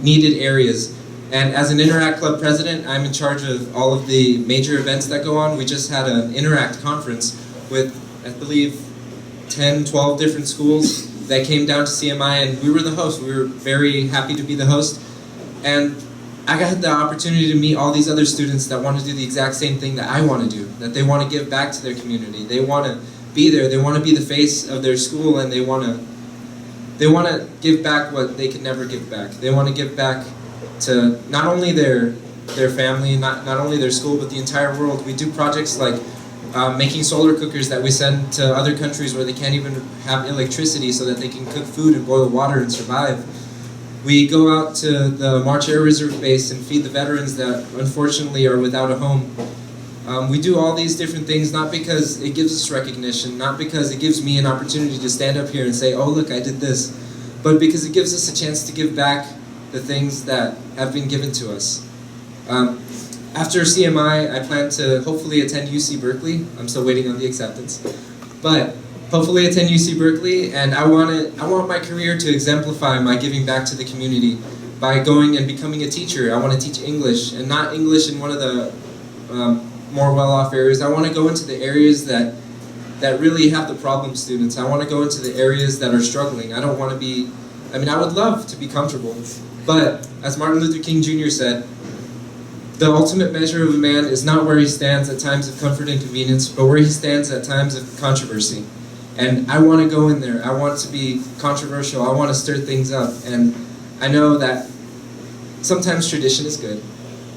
needed areas. And as an Interact Club president, I'm in charge of all of the major events that go on. We just had an Interact conference with, I believe, 10, 12 different schools that came down to CMI, and we were the host. We were very happy to be the host. And I got the opportunity to meet all these other students that want to do the exact same thing that I want to do, that they want to give back to their community. They want to be there. They want to be the face of their school, and they want to give back what they could never give back. They want to give back to not only their their family, not only their school, but the entire world. We do projects like making solar cookers that we send to other countries where they can't even have electricity so that they can cook food and boil water and survive. We go out to the March Air Reserve Base and feed the veterans that unfortunately are without a home. We do all these different things not because it gives us recognition, not because it gives me an opportunity to stand up here and say, oh look, I did this, but because it gives us a chance to give back the things that have been given to us. After CMI, I plan to hopefully attend UC Berkeley. I'm still waiting on the acceptance. But hopefully attend UC Berkeley, and I want my career to exemplify my giving back to the community by going and becoming a teacher. I want to teach English, and not English in one of the more well-off areas. I want to go into the areas that really have the problem students. I want to go into the areas that are struggling. I don't want to be, I would love to be comfortable, but as Martin Luther King Jr. said, the ultimate measure of a man is not where he stands at times of comfort and convenience, but where he stands at times of controversy. And I want to go in there. I want to be controversial. I want to stir things up. And I know that sometimes tradition is good,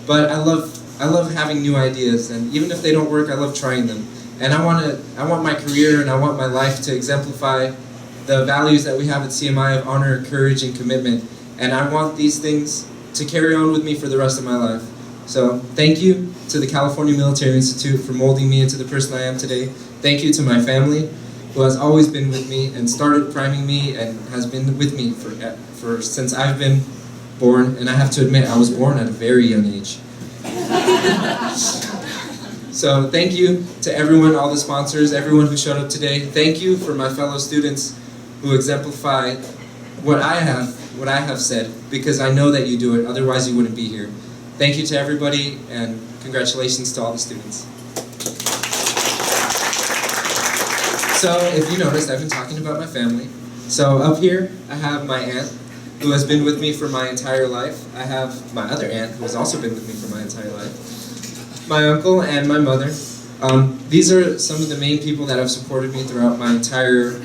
but I love having new ideas. And even if they don't work, I love trying them. And I want my career and I want my life to exemplify the values that we have at CMI of honor, courage, and commitment. And I want these things to carry on with me for the rest of my life. So thank you to the California Military Institute for molding me into the person I am today. Thank you to my family, who has always been with me and started priming me and has been with me for since I've been born. And I have to admit, I was born at a very young age. So thank you to everyone, all the sponsors, everyone who showed up today. Thank you for my fellow students who exemplify what I have said, because I know that you do it, otherwise you wouldn't be here. Thank you to everybody, and congratulations to all the students. So, if you noticed, I've been talking about my family. So up here, I have my aunt, who has been with me for my entire life. I have my other aunt, who has also been with me for my entire life. My uncle and my mother. These are some of the main people that have supported me throughout my entire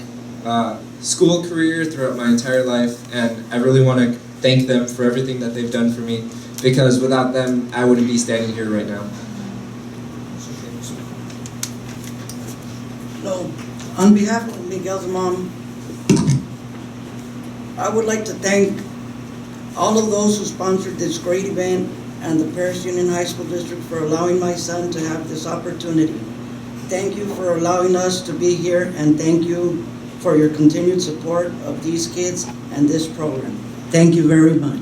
school career, throughout my entire life, and I really want to thank them for everything that they've done for me, because without them, I wouldn't be standing here right now. No, on behalf of Miguel's mom, I would like to thank all of those who sponsored this great event and the Paris Union High School District for allowing my son to have this opportunity. Thank you for allowing us to be here, and thank you for your continued support of these kids and this program. Thank you very much.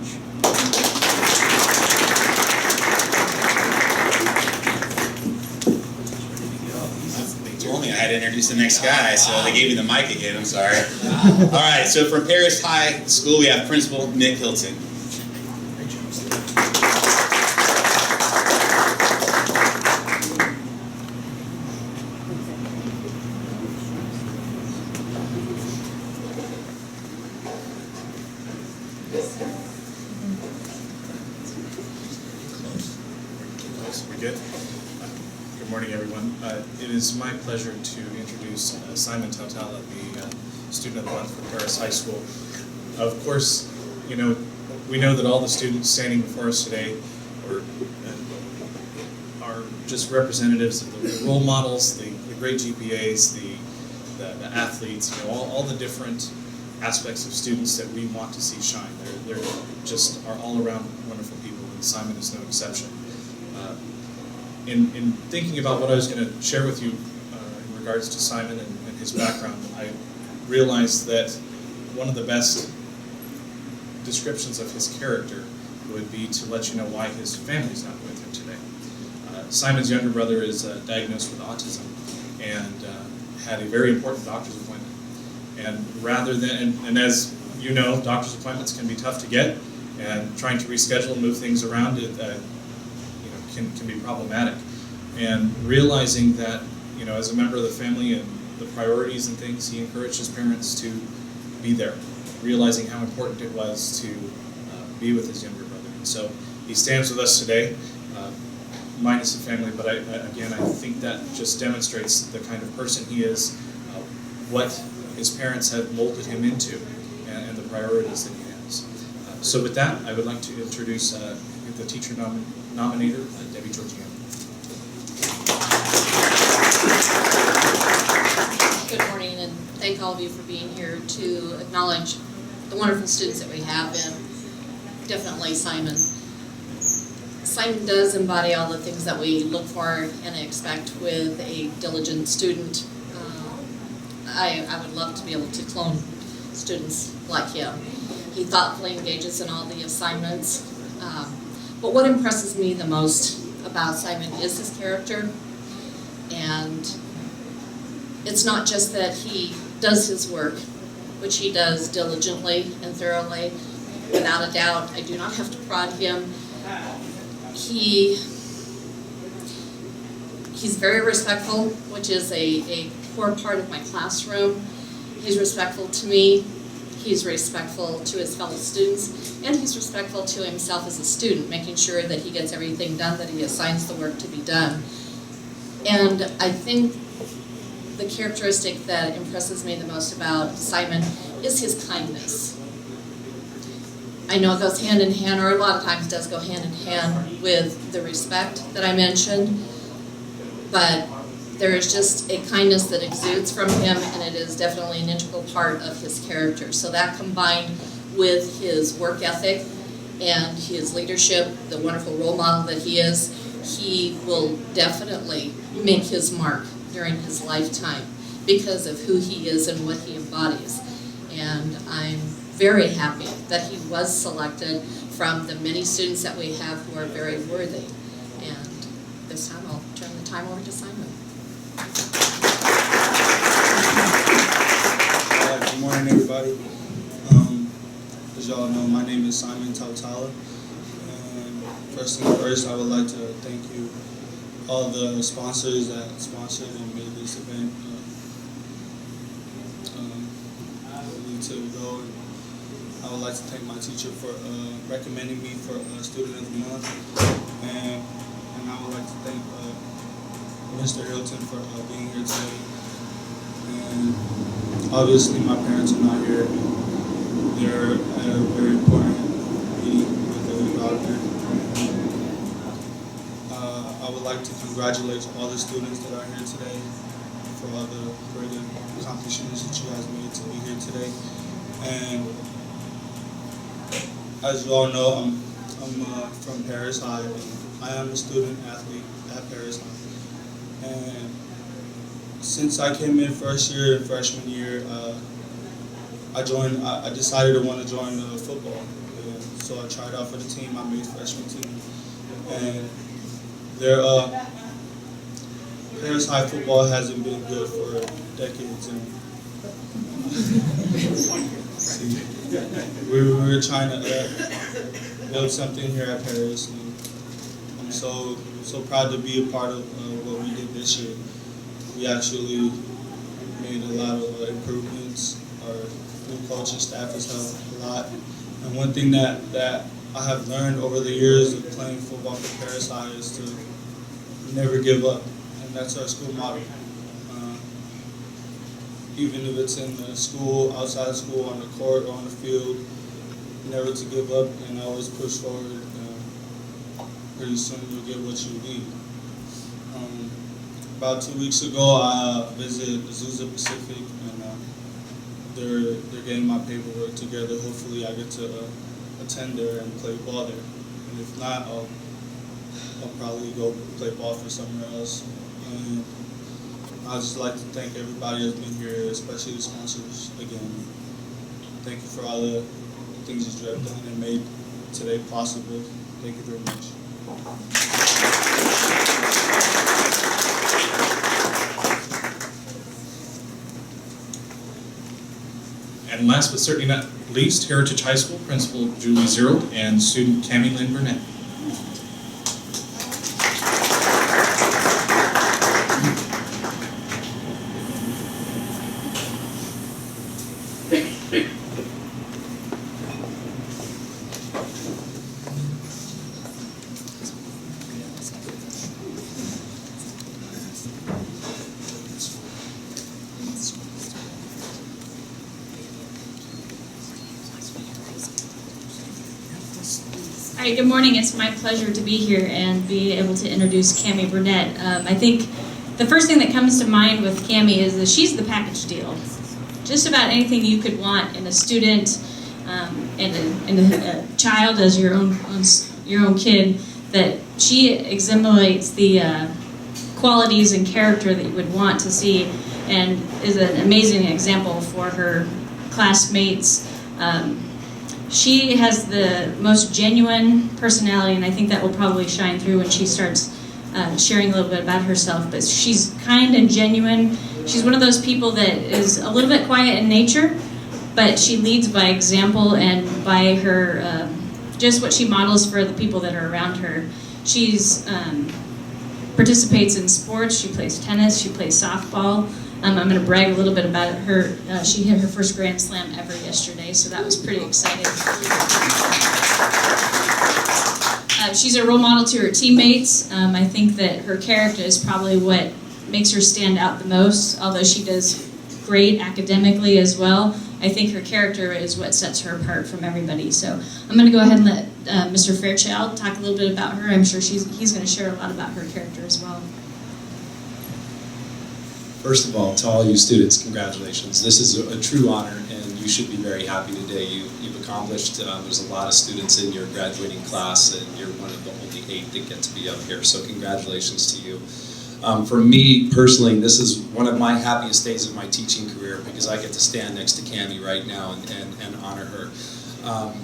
I had to introduce the next guy, so they gave me the mic again, I'm sorry. All right, so from Paris High School, we have Principal Nick Hilton. It is my pleasure to introduce Simon Tautala, the Student of the Month for Paris High School. Of course, we know that all the students standing before us today are just representatives of the role models, the great GPAs, the athletes, all the different aspects of students that we want to see shine. They're just are all around wonderful people, and Simon is no exception. In thinking about what I was going to share with you in regards to Simon and his background, I realized that one of the best descriptions of his character would be to let you know why his family's not with him today. Simon's younger brother is diagnosed with autism and had a very important doctor's appointment. And rather than, and as you know, doctor's appointments can be tough to get, and trying to reschedule and move things around can be problematic. And realizing that, as a member of the family and the priorities and things, he encouraged his parents to be there, realizing how important it was to be with his younger brother. And so he stands with us today, minus the family, but again, I think that just demonstrates the kind of person he is, what his parents have molded him into, and the priorities that he has. So with that, I would like to introduce with the teacher nominator, Debbie Georgiano. Good morning, and thank all of you for being here to acknowledge the wonderful students that we have, and definitely Simon. Simon does embody all the things that we look for and expect with a diligent student. I would love to be able to clone students like him. He thoughtfully engages in all the assignments. But what impresses me the most about Simon is his character. And it's not just that he does his work, which he does diligently and thoroughly. Without a doubt, I do not have to prod him. He's very respectful, which is a core part of my classroom. He's respectful to me. He's respectful to his fellow students, and he's respectful to himself as a student, making sure that he gets everything done that he assigns the work to be done. And I think the characteristic that impresses me the most about Simon is his kindness. I know it goes hand in hand, or a lot of times does go hand in hand with the respect that I mentioned, but there is just a kindness that exudes from him, and it is definitely an integral part of his character. So that combined with his work ethic and his leadership, the wonderful role model that he is, he will definitely make his mark during his lifetime because of who he is and what he embodies. And I'm very happy that he was selected from the many students that we have who are very worthy. And this time I'll turn the time over to Simon. Good morning, everybody. As y'all know, my name is Simon Tautala. And first things first, I would like to thank you, all the sponsors that sponsored and made this event to go. And I would like to thank my teacher for recommending me for Student of the Month. And I would like to thank Mr. Hilton for being here today. And obviously my parents are not here. They're at a very important meeting with their daughter. I would like to congratulate all the students that are here today for all the great accomplishments that you guys made to be here today. And as you all know, I'm from Paris High, and I am a student athlete at Paris High. And since I came in first year and freshman year, I decided to want to join football. And so I tried out for the team. I made freshman team. And Paris High football hasn't been good for decades. And we were trying to build something here at Paris. And I'm so proud to be a part of what we did this year. We actually made a lot of improvements. Our new coaching staff has helped a lot. And one thing that I have learned over the years of playing football for Paris High is to never give up. And that's our school motto. Even if it's in the school, outside of school, on the court, or on the field, never to give up and always push forward. Pretty soon you'll get what you need. About 2 weeks ago, I visited Azusa Pacific, and they're getting my paperwork together. Hopefully, I get to attend there and play ball there. And if not, I'll probably go play ball for somewhere else. And I'd just like to thank everybody that's been here, especially the sponsors again. Thank you for all the things that you have done and made today possible. Thank you very much. And last but certainly not least, Heritage High School Principal Julie Zerald and student Cammie Lynn Burnett. All right, good morning. It's my pleasure to be here and be able to introduce Cami Burnett. I think the first thing that comes to mind with Cami is that she's the package deal. Just about anything you could want in a student and a child as your own kid, that she exemplifies the qualities and character that you would want to see, and is an amazing example for her classmates. She has the most genuine personality, and I think that will probably shine through when she starts sharing a little bit about herself. But she's kind and genuine. She's one of those people that is a little bit quiet in nature, but she leads by example and by her just what she models for the people that are around her. She's participates in sports. She plays tennis. She plays softball. I'm going to brag a little bit about her. She hit her first Grand Slam ever yesterday, so that was pretty exciting. She's a role model to her teammates. I think that her character is probably what makes her stand out the most, although she does great academically as well. I think her character is what sets her apart from everybody. So I'm going to go ahead and let Mr. Fairchild talk a little bit about her. I'm sure he's going to share a lot about her character as well. First of all, to all you students, congratulations. This is a true honor, and you should be very happy today. You've accomplished, there's a lot of students in your graduating class, and you're one of the only 8 that get to be up here, so congratulations to you. For me, personally, this is one of my happiest days of my teaching career, because I get to stand next to Cami right now and honor her.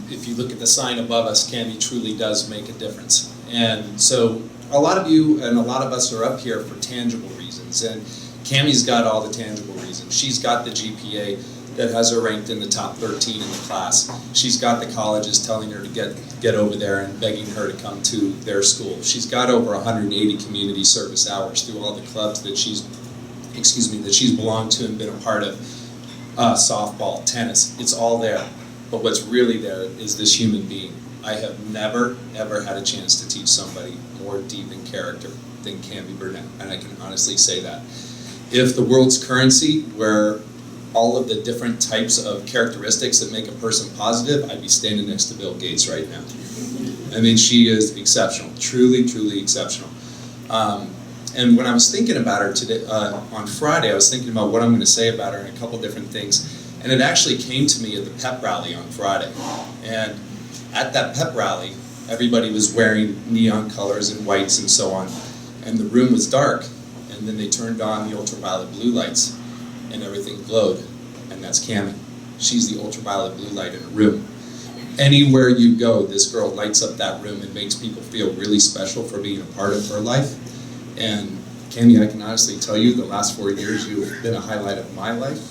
If you look at the sign above us, Cami truly does make a difference. And so a lot of you and a lot of us are up here for tangible reasons, and Cami's got all the tangible reasons. She's got the GPA that has her ranked in the top 13 in the class. She's got the colleges telling her to get over there and begging her to come to their school. She's got over 180 community service hours through all the clubs that she's belonged to and been a part of. Softball, tennis, it's all there. But what's really there is this human being. I have never, ever had a chance to teach somebody more deep in character than Cami Burnett, and I can honestly say that. If the world's currency were all of the different types of characteristics that make a person positive, I'd be standing next to Bill Gates right now. I mean, she is exceptional, truly, truly exceptional. And when I was thinking about her today, on Friday, I was thinking about what I'm going to say about her and a couple different things. And it actually came to me at the pep rally on Friday. And at that pep rally, everybody was wearing neon colors and whites and so on. And the room was dark. And then they turned on the ultraviolet blue lights, and everything glowed, and that's Cami. She's the ultraviolet blue light in a room. Anywhere you go, this girl lights up that room and makes people feel really special for being a part of her life. And Cami, I can honestly tell you, the last 4 years, you've been a highlight of my life.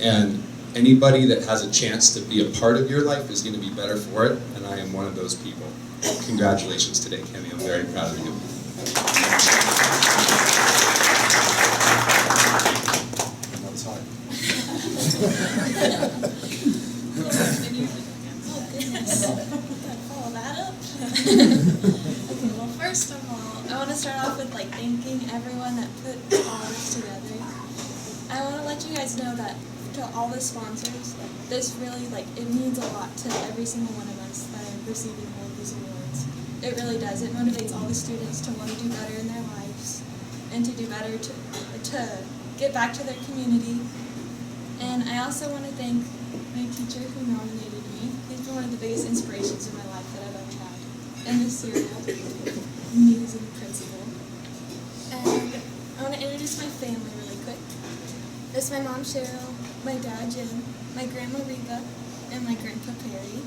And anybody that has a chance to be a part of your life is going to be better for it, and I am one of those people. Congratulations today, Cami. I'm very proud of you. Okay, well, first of all, I want to start off with thanking everyone that put all this together. I want to let you guys know that to all the sponsors, this really it means a lot to every single one of us that are receiving all of these awards. It really does. It motivates all the students to want to do better in their lives and to do better to get back to their community. And I also want to thank my teacher who nominated me. He's been one of the biggest inspirations in my life that I've ever had. And Miss Cyril, amazing principal. And I want to introduce my family really quick. This is my mom Cheryl, my dad Jim, my grandma Reba, and my grandpa Perry.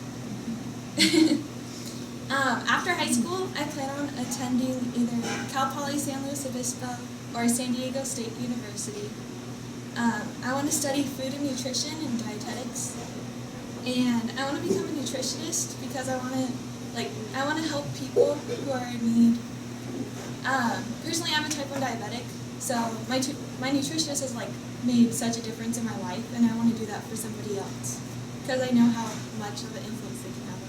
After high school, I plan on attending either Cal Poly San Luis Obispo or San Diego State University. I want to study food and nutrition and dietetics, and I want to become a nutritionist because I want to help people who are in need. Personally, I'm a type 1 diabetic, so my nutritionist has made such a difference in my life, and I want to do that for somebody else because I know how much of an influence they can have on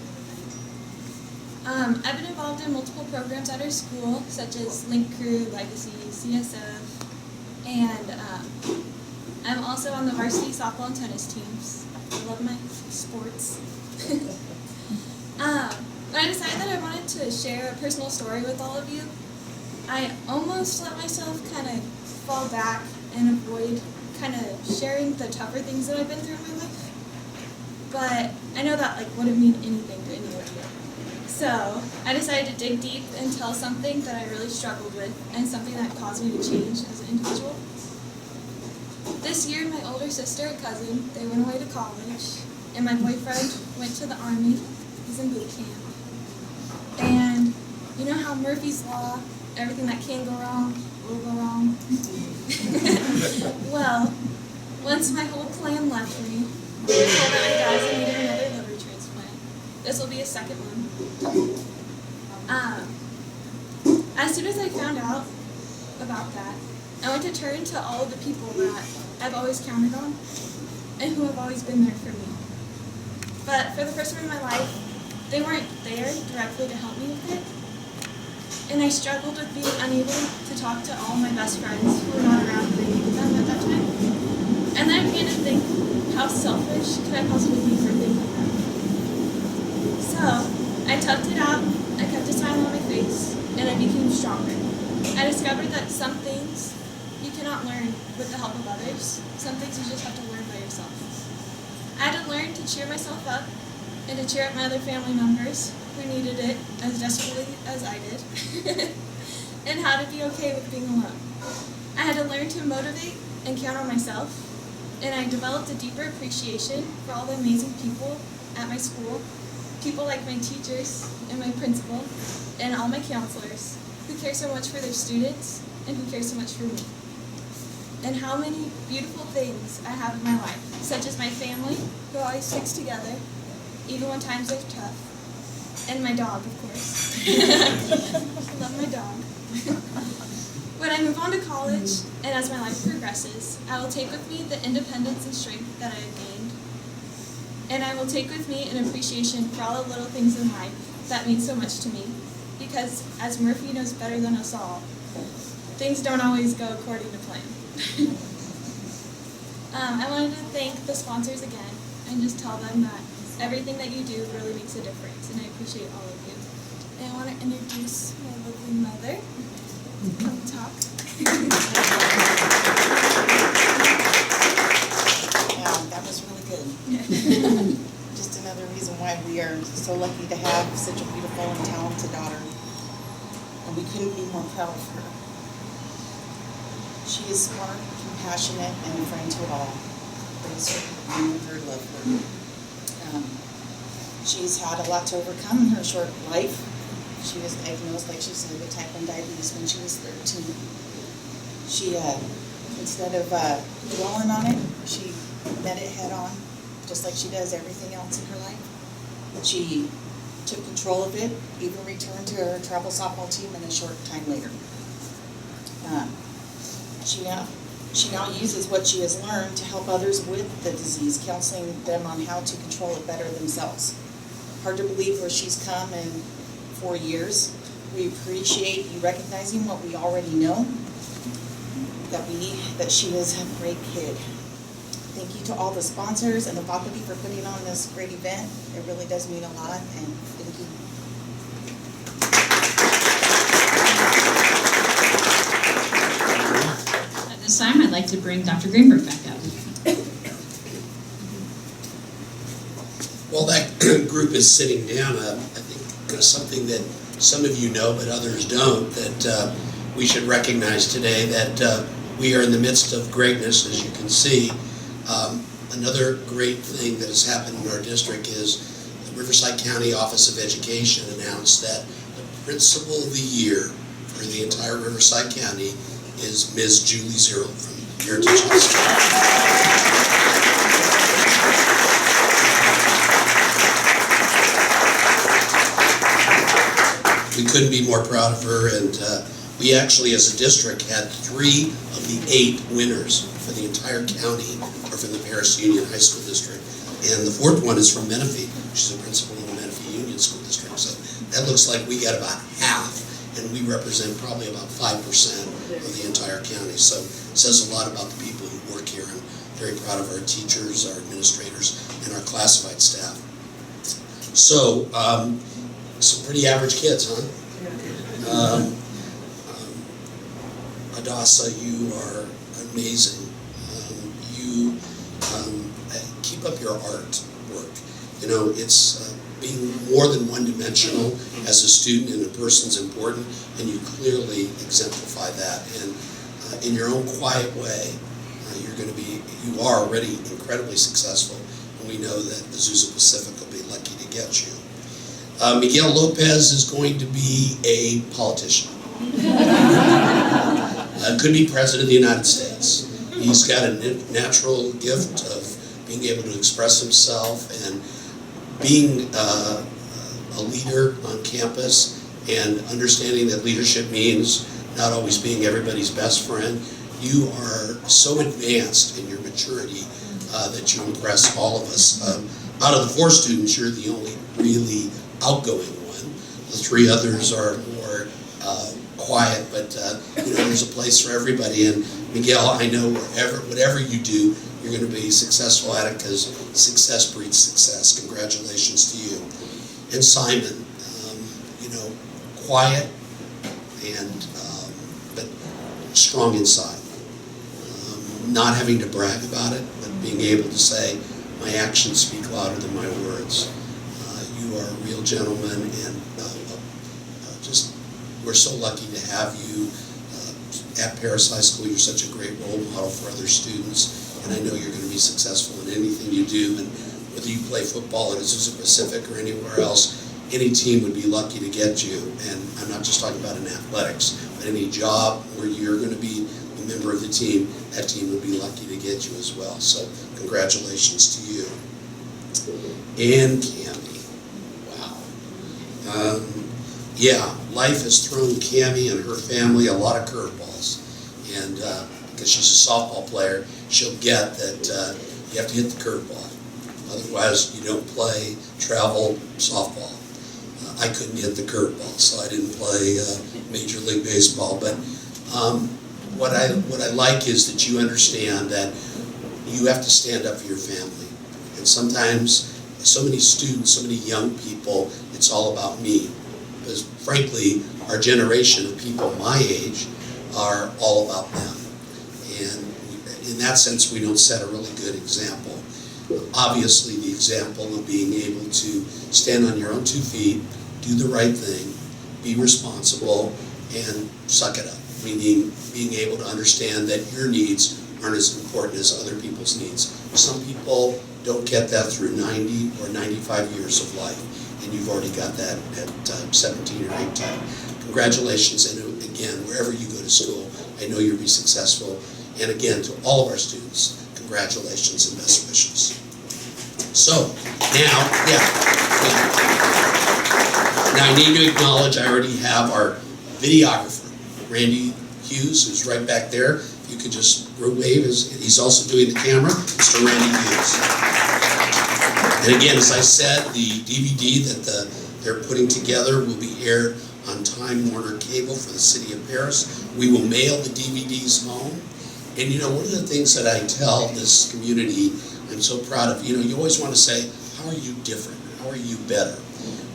everybody. I've been involved in multiple programs at our school, such as Link Crew, Legacy, CSF, and I'm also on the varsity softball and tennis teams. I love my sports. When I decided that I wanted to share a personal story with all of you, I almost let myself kind of fall back and avoid kind of sharing the tougher things that I've been through in my life. But I know that wouldn't mean anything to any of you. So I decided to dig deep and tell something that I really struggled with and something that caused me to change as an individual. This year, my older sister and cousin, they went away to college, and my boyfriend went to the Army. He's in boot camp. And you know how Murphy's Law, everything that can go wrong will go wrong? Well, once my whole clan left me, we were told that my dad needed another liver transplant. This will be a second one. As soon as I found out about that, I went to turn to all of the people that I've always counted on and who have always been there for me. But for the first time in my life, they weren't there directly to help me with it. And I struggled with being unable to talk to all my best friends who were not around when I needed them at that time. And then I began to think, how selfish could I possibly be for thinking that? So I toughed it out, I kept a smile on my face, and I became stronger. I discovered that some things you cannot learn with the help of others. Some things you just have to learn by yourself. I had to learn to cheer myself up and to cheer up my other family members who needed it as desperately as I did, and how to be okay with being alone. I had to learn to motivate and count on myself, and I developed a deeper appreciation for all the amazing people at my school, people like my teachers and my principal, and all my counselors who care so much for their students and who care so much for me. And how many beautiful things I have in my life, such as my family, who always sticks together, even when times are tough, and my dog, of course. I love my dog. When I move on to college, and as my life progresses, I will take with me the independence and strength that I have gained. And I will take with me an appreciation for all the little things in life that mean so much to me. Because, as Murphy knows better than us all, things don't always go according to plan. I wanted to thank the sponsors again and just tell them that everything that you do really makes a difference, and I appreciate all of you. And I want to introduce my lovely mother. Come talk. Yeah, that was really good. Just another reason why we are so lucky to have such a beautiful and talented daughter. And we couldn't be more proud of her. She is smart, compassionate, and a friend to all. Praise her, and her, love her. She's had a lot to overcome in her short life. She was diagnosed, like she said, with type 1 diabetes when she was 13. She, instead of dwelling on it, she met it head on, just like she does everything else in her life. She took control of it, even returned to her travel softball team in a short time later. She now uses what she has learned to help others with the disease, counseling them on how to control it better themselves. Hard to believe where she's come in 4 years. We appreciate you recognizing what we already know, that she is a great kid. Thank you to all the sponsors and the faculty for putting on this great event. It really does mean a lot, and thank you. At this time, I'd like to bring Dr. Greenberg back up. While that group is sitting down, I think something that some of you know but others don't, that we should recognize today, that we are in the midst of greatness, as you can see. Another great thing that has happened in our district is the Riverside County Office of Education announced that the Principal of the Year for the entire Riverside County is Ms. Julie Zero from Heritage High School. We couldn't be more proud of her, and we actually, as a district, had 3 of the 8 winners for the entire county or from the Paris Union High School District. And the 4th one is from Menifee. She's a principal in the Menifee Union School District. So that looks like we got about half, and we represent probably about 5% of the entire county. So it says a lot about the people who work here. I'm very proud of our teachers, our administrators, and our classified staff. So Some pretty average kids, huh? Hadassah, you are amazing. You keep up your art work. You know, it's being more than one-dimensional as a student and a person's important, and you clearly exemplify that. And in your own quiet way, you are already incredibly successful, and we know that Azusa Pacific will be lucky to get you. Miguel Lopez is going to be a politician. Could be president of the United States. He's got a natural gift of being able to express himself and being a leader on campus and understanding that leadership means not always being everybody's best friend. You are so advanced in your maturity that you impress all of us. Out of the 4 students, you're the only really outgoing one. The 3 others are more quiet, but you know, there's a place for everybody. And Miguel, I know whatever you do, you're going to be successful at it because success breeds success. Congratulations to you. And Simon, you know, quiet and but strong inside. Not having to brag about it, but being able to say, my actions speak louder than my words. You are a real gentleman, and just we're so lucky to have you at Paris High School. You're such a great role model for other students, and I know you're going to be successful in anything you do. And whether you play football at Azusa Pacific or anywhere else, any team would be lucky to get you. And I'm not just talking about in athletics, but any job where you're going to be a member of the team, that team would be lucky to get you as well. So congratulations to you. And Cammie, wow. Yeah, life has thrown Cammie and her family a lot of curveballs. And because she's a softball player, she'll get that you have to hit the curveball. Otherwise, you don't play travel softball. I couldn't hit the curveball, so I didn't play Major League Baseball. But what I like is that you understand that you have to stand up for your family. And sometimes, so many students, so many young people, it's all about me. Because frankly, our generation of people my age are all about them. And in that sense, we don't set a really good example. Obviously, the example of being able to stand on your own 2 feet, do the right thing, be responsible, and suck it up. Meaning being able to understand that your needs aren't as important as other people's needs. Some people don't get that through 90 or 95 years of life, and you've already got that at 17 or 18. Congratulations, and again, wherever you go to school, I know you'll be successful. And again, to all of our students, congratulations and best wishes. So, now, now I need to acknowledge I already have our videographer, Randy Hughes, who's right back there. If you could just wave, he's also doing the camera, Mr. Randy Hughes. And again, as I said, the DVD that they're putting together will be aired on Time Warner Cable for the city of Paris. We will mail the DVDs home. And you know, one of the things that I tell this community, I'm so proud of, you know, you always want to say, how are you different? How are you better?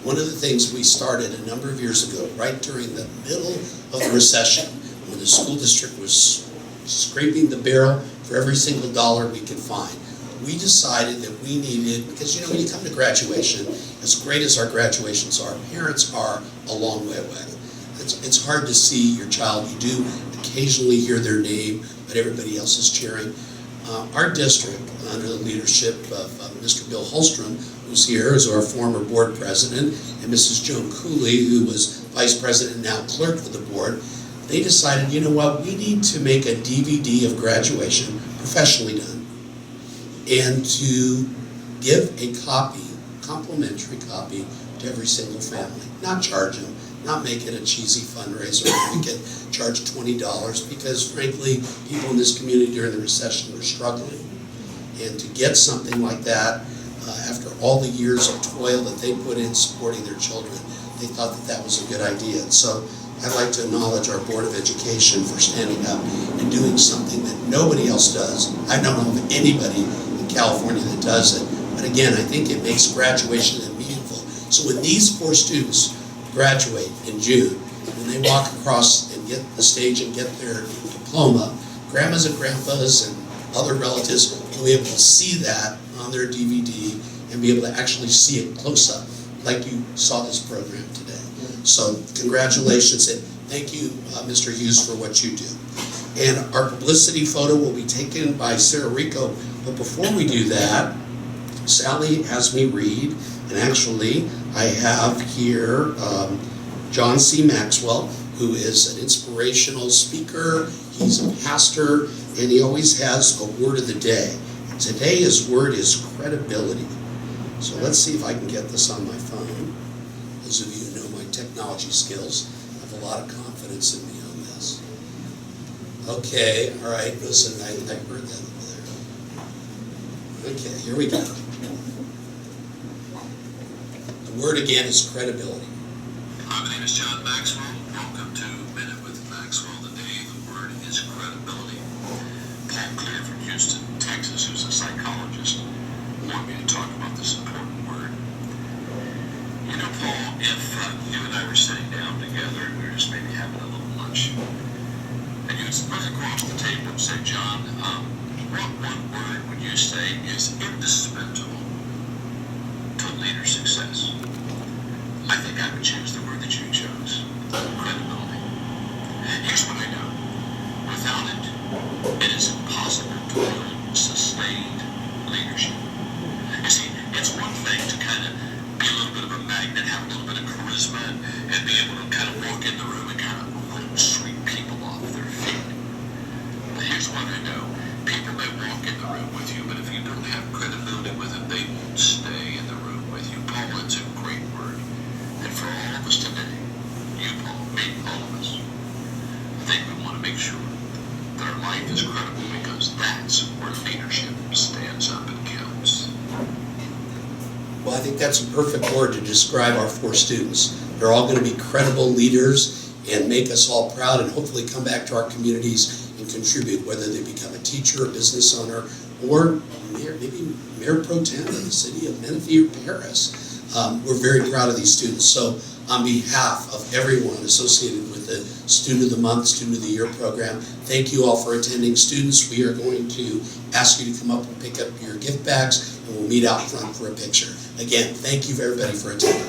One of the things we started a number of years ago, right during the middle of the recession, when the school district was scraping the barrel for every single dollar we could find, we decided that we needed, because you know, when you come to graduation, as great as our graduations are, parents are a long way away. It's hard to see your child. You do occasionally hear their name, but everybody else is cheering. Our district, under the leadership of Mr. Bill Holstrom, who's here as our former board president, and Mrs. Joan Cooley, who was vice president and now clerk of the board, they decided, you know what, we need to make a DVD of graduation, professionally done, and to give a copy, complimentary copy, to every single family. Not charge them, not make it a cheesy fundraiser where we can charge $20, because frankly, people in this community during the recession were struggling. And to get something like that, after all the years of toil that they put in supporting their children, they thought that that was a good idea. And so I'd like to acknowledge our Board of Education for standing up and doing something that nobody else does. I don't know of anybody in California that does it. But again, I think it makes graduation meaningful. So when these 4 students graduate in June, when they walk across and get the stage and get their diploma, grandmas and grandpas and other relatives will be able to see that on their DVD and be able to actually see it close up, like you saw this program today. So congratulations, and thank you, Mr. Hughes, for what you do. And our publicity photo will be taken by Sarah Rico, but before we do that, Sally has me read, and actually I have here John C. Maxwell, who is an inspirational speaker, he's a pastor, and he always has a word of the day. And today his word is credibility. So let's see if I can get this on my phone. Those of you who know my technology skills have a lot of confidence in me on this. Okay, all right, listen, I heard that over there. Okay, here we go. The word again is credibility. Hi, my name is John Maxwell. Welcome to Minute with Maxwell. Today the word is credibility. Paul Clear from Houston, Texas, who's a psychologist, wanted me to talk about this important word. You know, Paul, if you and I were sitting down together and we were just maybe having a little lunch, and you would look across the table and say, John, what one word would you say is indispensable to leader success? I think I would choose the word that you chose, credibility. Here's what I know. Without it, it is impossible to build sustained leadership. You see, it's one thing to kind of be a little bit of a magnet, have a little bit of charisma, and be able to kind of walk in the room and kind of sweep people off their feet. But here's what I know. People may walk in the room with you, but if you don't have credibility with them, they won't stay in the room with you. Paul, it's a great word. And for all of us today, you, Paul, me, all of us, I think we want to make sure that our life is credible, because that's where leadership stands up and counts. Well, I think that's a perfect word to describe our 4 students. They're all going to be credible leaders and make us all proud, and hopefully come back to our communities and contribute, whether they become a teacher, a business owner, or maybe Mayor Pro Tem of the city of Menifee or Paris. We're very proud of these students. So on behalf of everyone associated with the Student of the Month, Student of the Year program, thank you all for attending. Students, we are going to ask you to come up and pick up your gift bags, and we'll meet out front for a picture. Again, thank you everybody for attending.